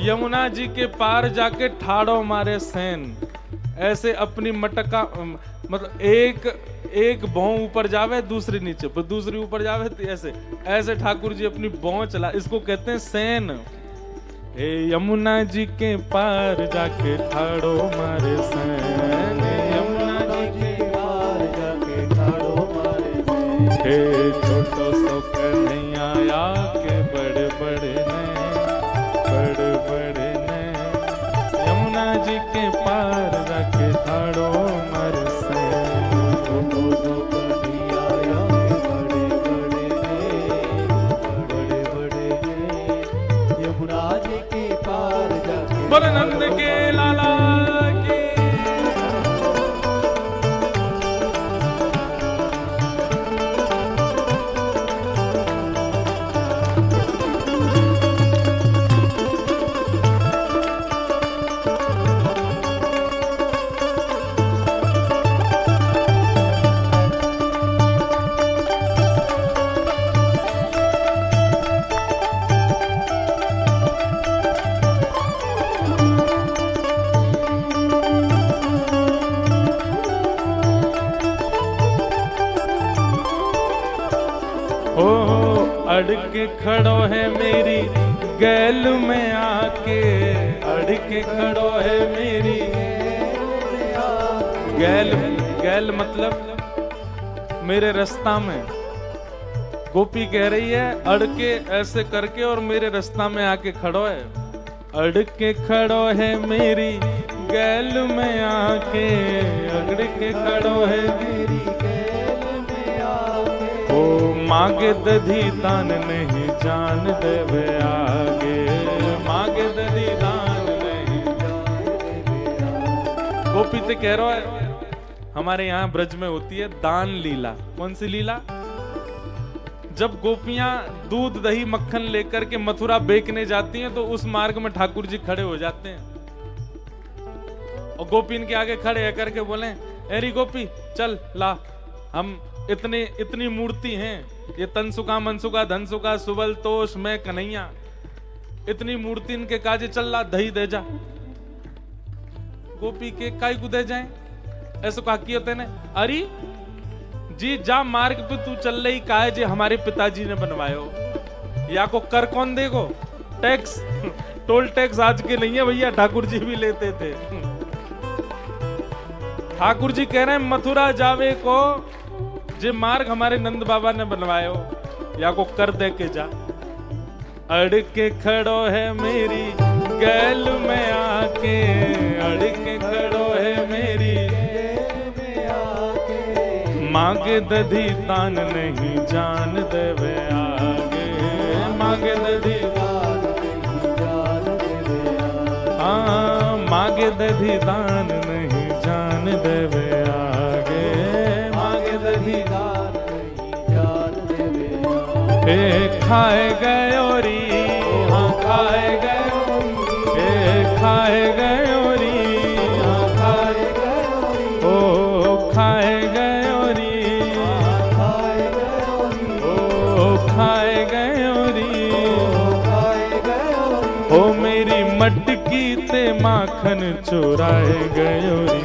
Speaker 1: यमुना जी के पार जाके ठाड़ो मारे सैन ऐसे अपनी मटका मतलब एक भौं ऊपर जावे दूसरी नीचे फिर दूसरी ऊपर जावे ऐसे ऐसे ठाकुर जी अपनी भौं चला इसको कहते हैं सैन। हे यमुना जी के पार जाके ठाड़ो मारे सैन यमुना जी के पार जाके ठाड़ो मारे सैन हे छोटो सो कन्हैया के बड़े बड़े ने बड़े बड़े ने यमुना जी के पार जाके ठाड़ो मारे सैन छोटो सो कन्हैया के बड़े बड़े ने बड़े बड़े ने यमुना जी के पार जाके बोल नंद के लाला की अड़के खड़ो है मेरी गैल में आके अड़के खड़ो है मेरी गैल मतलब मेरे रास्ता में। गोपी कह रही है अड़के ऐसे करके और मेरे रास्ता में आके खड़ो है। अड़के खड़ो है मेरी गैल में आके अगड़ के खड़ो है मेरी गैल में आके। ओ मांगे दधी दान नहीं जान देवे आगे, मांगे दधी दान नहीं जान देवे आगे। गोपी ते कह रहा है हमारे यहाँ ब्रज में होती है दान लीला। कौन सी लीला? जब गोपियां दूध दही मक्खन लेकर के मथुरा बेचने जाती हैं तो उस मार्ग में ठाकुर जी खड़े हो जाते हैं और गोपी इनके आगे खड़े है करके बोले, एरी गोपी चल ला, हम इतनी मूर्ति हैं, ये तनसुका मनसुका धनसुका सुबल तोष मैं कन्हैया, इतनी मूर्ति इनके काजे, चल ला दही दे जा। गोपी के काई को दे जाए, ऐसा कहा किया तेने? अरे जी जा मार्ग पे तू चल रही काहे जे हमारे पिताजी ने बनवायो, या को कर कौन देगो? टैक्स, टोल टैक्स आज के नहीं है भैया, ठाकुर जी भी लेते थे। ठाकुर जी कह रहे हैं मथुरा जावे को जे मार्ग हमारे नंद बाबा ने बनवायो, या को कर दे के जा। अड़ के खड़ो है मेरी गैल में आके, अड़ के खड़ो है मेरी मांगे दधी तान नहीं जान देवे आगे, मांगे दधी दान नहीं जान देवे आगे। हाँ मांगे दधी दान नहीं जान देवे आगे, मांगे दधी दान नहीं जान देवे आगे। खाए गयो री, हाँ खाए गयो, खाए गयो री, हाँ खाए गयो, ओ खाए गयो, खाए गयो री, ओ मेरी मटकी ते माखन चुराए गयो री।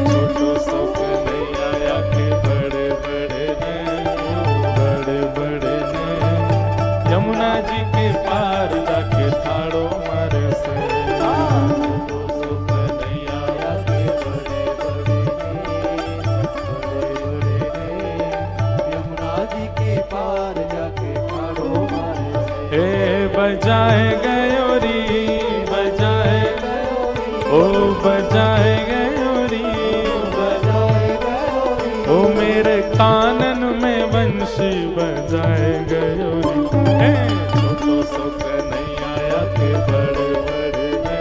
Speaker 1: छोटो सो कन्हैया आया के बड़े बड़े ने, बड़े बड़े ने यमुना जी के पार जाके ठाड़ो मारे से। छोटो सो कन्हैया आया के बड़े बड़े ने, बड़े बड़े ने यमुना जी के पार बजाए गयो री, बजाए ओ बजाए गयो री, बजाए गयो, ओ मेरे कानन में बंशी बजाए गयो री। छोटो सो कन्हैया आया के बड़े बड़े ने,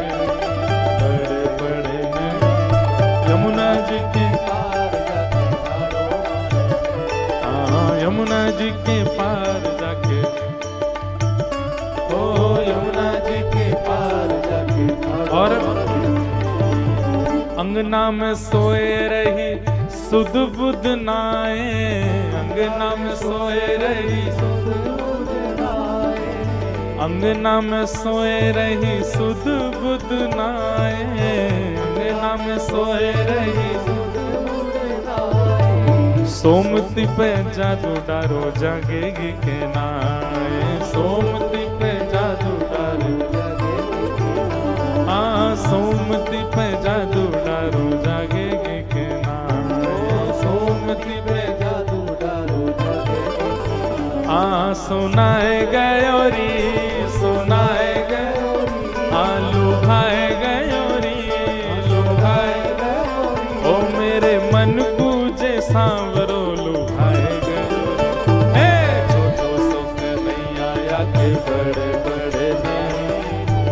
Speaker 1: बड़े बड़े ने यमुना जी के पार जाके, हाँ यमुना जी के पार जाके, यमुना जी के पार जाके। और अंगना में सोए रही सुध बुध नाए, अंगना में सोए रही सुध बुध नाए, अंगना में सोए रही सुध बुध नाए, अंगना में सोए रही सुध बुध नाए। सोमती पे जादू डारो जागेगी के नाए, सोमती पे जादू डारो जागेगी के नाए। हाँ सोमती पे जादू डारो जागेगी के नाए, सोमती पे जादू डारो जागेगी के नाए। हाँ सुनाए गयो री, सुनाए गयो री, हाँ लुभाए गयो री, लुभाए गयो री, ओ मेरे मन पूजे सांवरो लुभाए गयो री। छोटो सो कन्हैया आया के बड़े बड़े ने,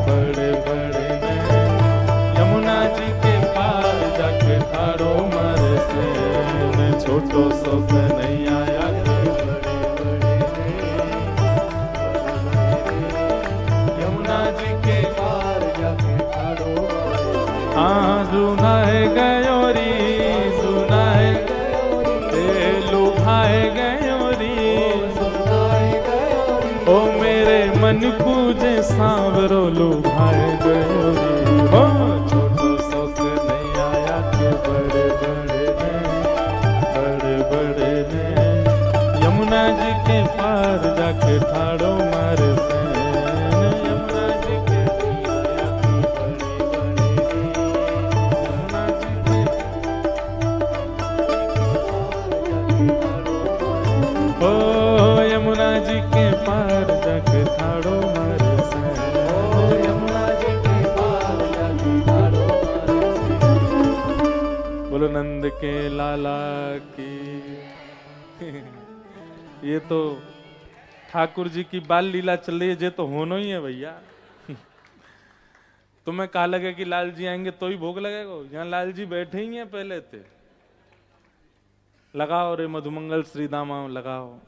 Speaker 1: बड़े बड़े ने यमुना जी के पार जाके ठाड़ो मारे से। छोटो सो कन्हैया आया के बड़े बड़े ने, यमुना जी के पार जाके ठाड़ो मारे से। हाँ सुनाए गयो री, सुनाए लुभाए गयो री, सुनाए गयो री, ओ मेरे मन पूजे सांवरो लुभाए गयो री। ओ छोटो सो कन्हैया आया के बड़े बड़े ने, बड़े बड़े ने यमुना जी के पार जाके ठाड़ो मारे से। यमुना जी के पार ओ यमुना जी के पार जाके ठाड़ो मारे से, ओ यमुना जी के पार जाके ठाड़ो मारे ये तो ठाकुर जी की बाल लीला चल रही है, ये तो होना ही है भैया। तुम्हें कहा लगे कि लाल जी आएंगे तो ही भोग लगेगा? यहाँ लाल जी बैठे ही हैं पहले थे। लगाओ रे मधुमंगल श्री दामा लगाओ।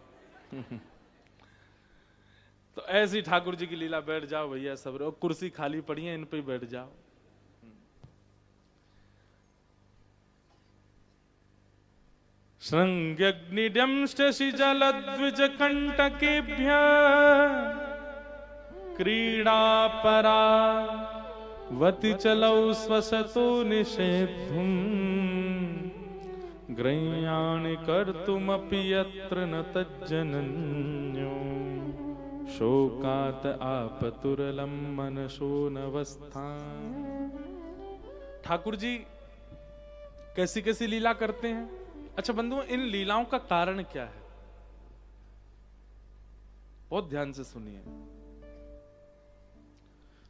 Speaker 1: तो ऐसी ठाकुर जी की लीला, बैठ जाओ भैया सब, और कुर्सी खाली पड़ी है, इन पे बैठ जाओ। शृंग्यग्निड्यंष्टशिजलद्विजकण्टकेभ्यः क्रीडापरावति चलौ स्वसतो निषेद्धुम् ग्रह्याणि कर्तुमपि यत्र न तज्जनन्यो शोकात आपतुरलं मनसो नवस्था। ठाकुर जी कैसी कैसी लीला करते हैं। अच्छा बंधुओं, इन लीलाओं का कारण क्या है? बहुत ध्यान से सुनिए।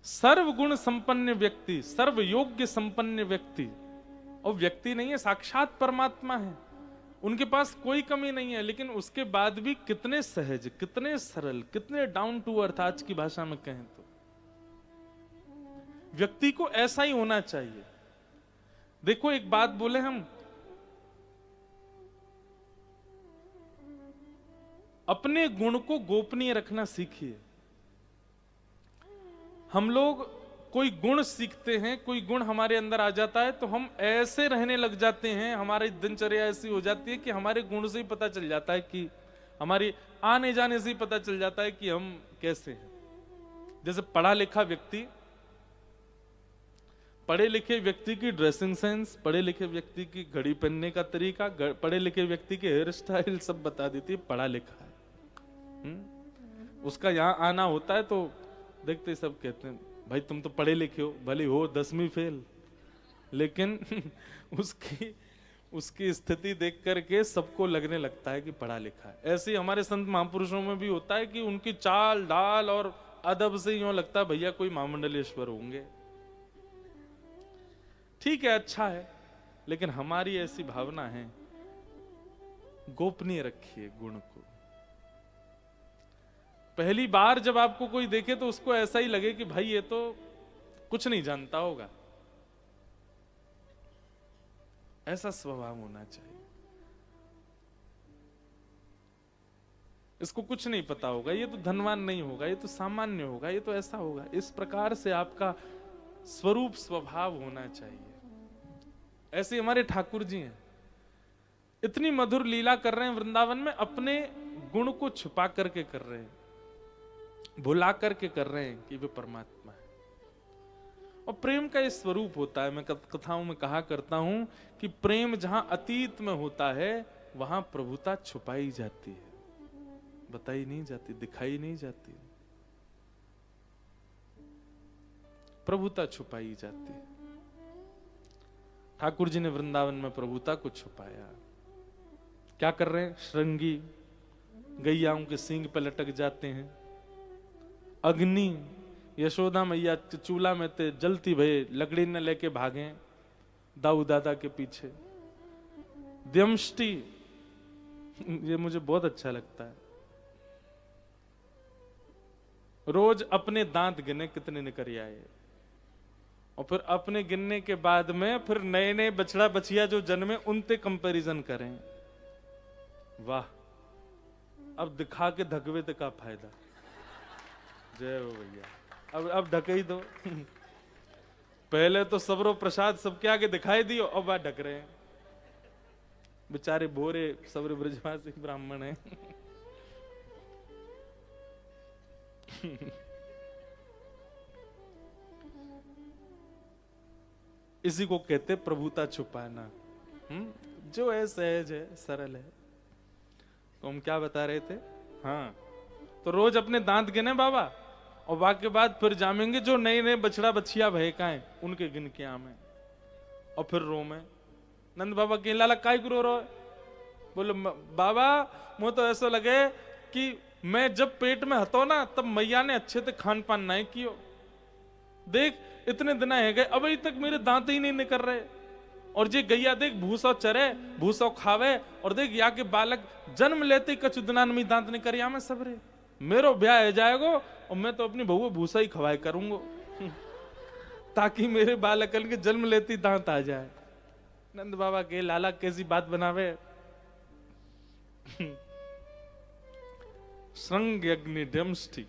Speaker 1: सर्वगुण संपन्न व्यक्ति, सर्व योग्य संपन्न व्यक्ति, और व्यक्ति नहीं है, साक्षात परमात्मा है, उनके पास कोई कमी नहीं है, लेकिन उसके बाद भी कितने सहज, कितने सरल, कितने डाउन टू अर्थ, आज की भाषा में कहें तो व्यक्ति को ऐसा ही होना चाहिए। देखो एक बात बोले हम, अपने गुण को गोपनीय रखना सीखिए। हम लोग कोई गुण सीखते हैं, कोई गुण हमारे अंदर आ जाता है तो हम ऐसे रहने लग जाते हैं, हमारी दिनचर्या ऐसी हो जाती है कि हमारे गुण से ही पता चल जाता है, कि हमारी आने जाने से ही पता चल जाता है कि हम कैसे हैं। जैसे पढ़ा लिखा व्यक्ति, पढ़े लिखे व्यक्ति की ड्रेसिंग सेंस, पढ़े लिखे व्यक्ति की घड़ी पहनने का तरीका, पढ़े लिखे व्यक्ति के हेयर स्टाइल सब बता देती है, पढ़ा लिखा है। उसका यहां आना होता है तो देखते सब कहते हैं भाई तुम तो पढ़े लिखे हो, भले हो 10वीं फेल, लेकिन उसकी स्थिति देख करके सबको लगने लगता है कि पढ़ा लिखा है। ऐसे ही हमारे संत महापुरुषों में भी होता है कि उनकी चाल डाल और अदब से यूं लगता है भैया कोई महामंडलेश्वर होंगे। ठीक है, अच्छा है, लेकिन हमारी ऐसी भावना है, गोपनीय रखिए गुण को। पहली बार जब आपको कोई देखे तो उसको ऐसा ही लगे कि भाई ये तो कुछ नहीं जानता होगा, ऐसा स्वभाव होना चाहिए। इसको कुछ नहीं पता होगा, ये तो धनवान नहीं होगा, ये तो सामान्य होगा, ये तो ऐसा होगा। इस प्रकार से आपका स्वरूप स्वभाव होना चाहिए। ऐसे हमारे ठाकुर जी हैं, इतनी मधुर लीला कर रहे हैं वृंदावन में, अपने गुण को छुपा करके कर रहे हैं, भुला करके कर रहे हैं कि वे परमात्मा है। और प्रेम का ये स्वरूप होता है। मैं कथाओं में कहा करता हूं कि प्रेम जहां अतीत में होता है वहां प्रभुता छुपाई जाती है, बताई नहीं जाती, दिखाई नहीं जाती, प्रभुता छुपाई जाती है। ठाकुर जी ने वृंदावन में प्रभुता को छुपाया। क्या कर रहे हैं? श्रृंगी गैयाओं के सींग पे लटक जाते हैं। अग्नि यशोदा मैया चूल्हा में थे जलती भये, लकड़ी न लेके भागे दाऊ दादा के पीछे। द्यमष्टि, ये मुझे बहुत अच्छा लगता है, रोज अपने दांत गिने कितने निकल आए, और फिर अपने गिनने के बाद में फिर नए नए बछड़ा बछिया जो जन्मे उनसे कंपैरिजन करें। वाह, अब दिखा के धकवे का फायदा। जय हो भैया, अब ढक ही दो। पहले तो सबरो प्रसाद सबके आगे दिखाई दियो, अब वह ढक रहे हैं बेचारे भोरे सबरे ब्रजवासी ब्राह्मण हैं। इसी को कहते प्रभुता छुपाना। जो है सहज है, सरल है। तो हम क्या बता रहे थे? हाँ, तो रोज अपने दांत गिने बाबा, और वाक के बाद फिर जामेंगे जो नए नए बछड़ा बछिया भयकाएं उनके गिन के आमे, और फिर रो में नंद बाबा के लाला काय रो रो। बोले बाबा मुझे तो ऐसा लगे कि मैं जब पेट में हतो ना तब मैया ने अच्छे से खान पान नहीं कियो। देख इतने दिन है गए अभी तक मेरे दांत ही नहीं निकल रहे। और जे गैया देख भूसो चरे भूसो खावे, और देख या के बालक जन्म लेते कछु दिनानमी दांत नहीं करिया में सबरे, मेरो ब्याह हो जाएगो और मैं तो अपनी बहू भूसा ही खवाए करूंगो ताकि मेरे बालकन के जन्म लेती दांत आ जाए। नंद बाबा के लाला कैसी बात बनावे। श्रृंग अग्नि डमष्टि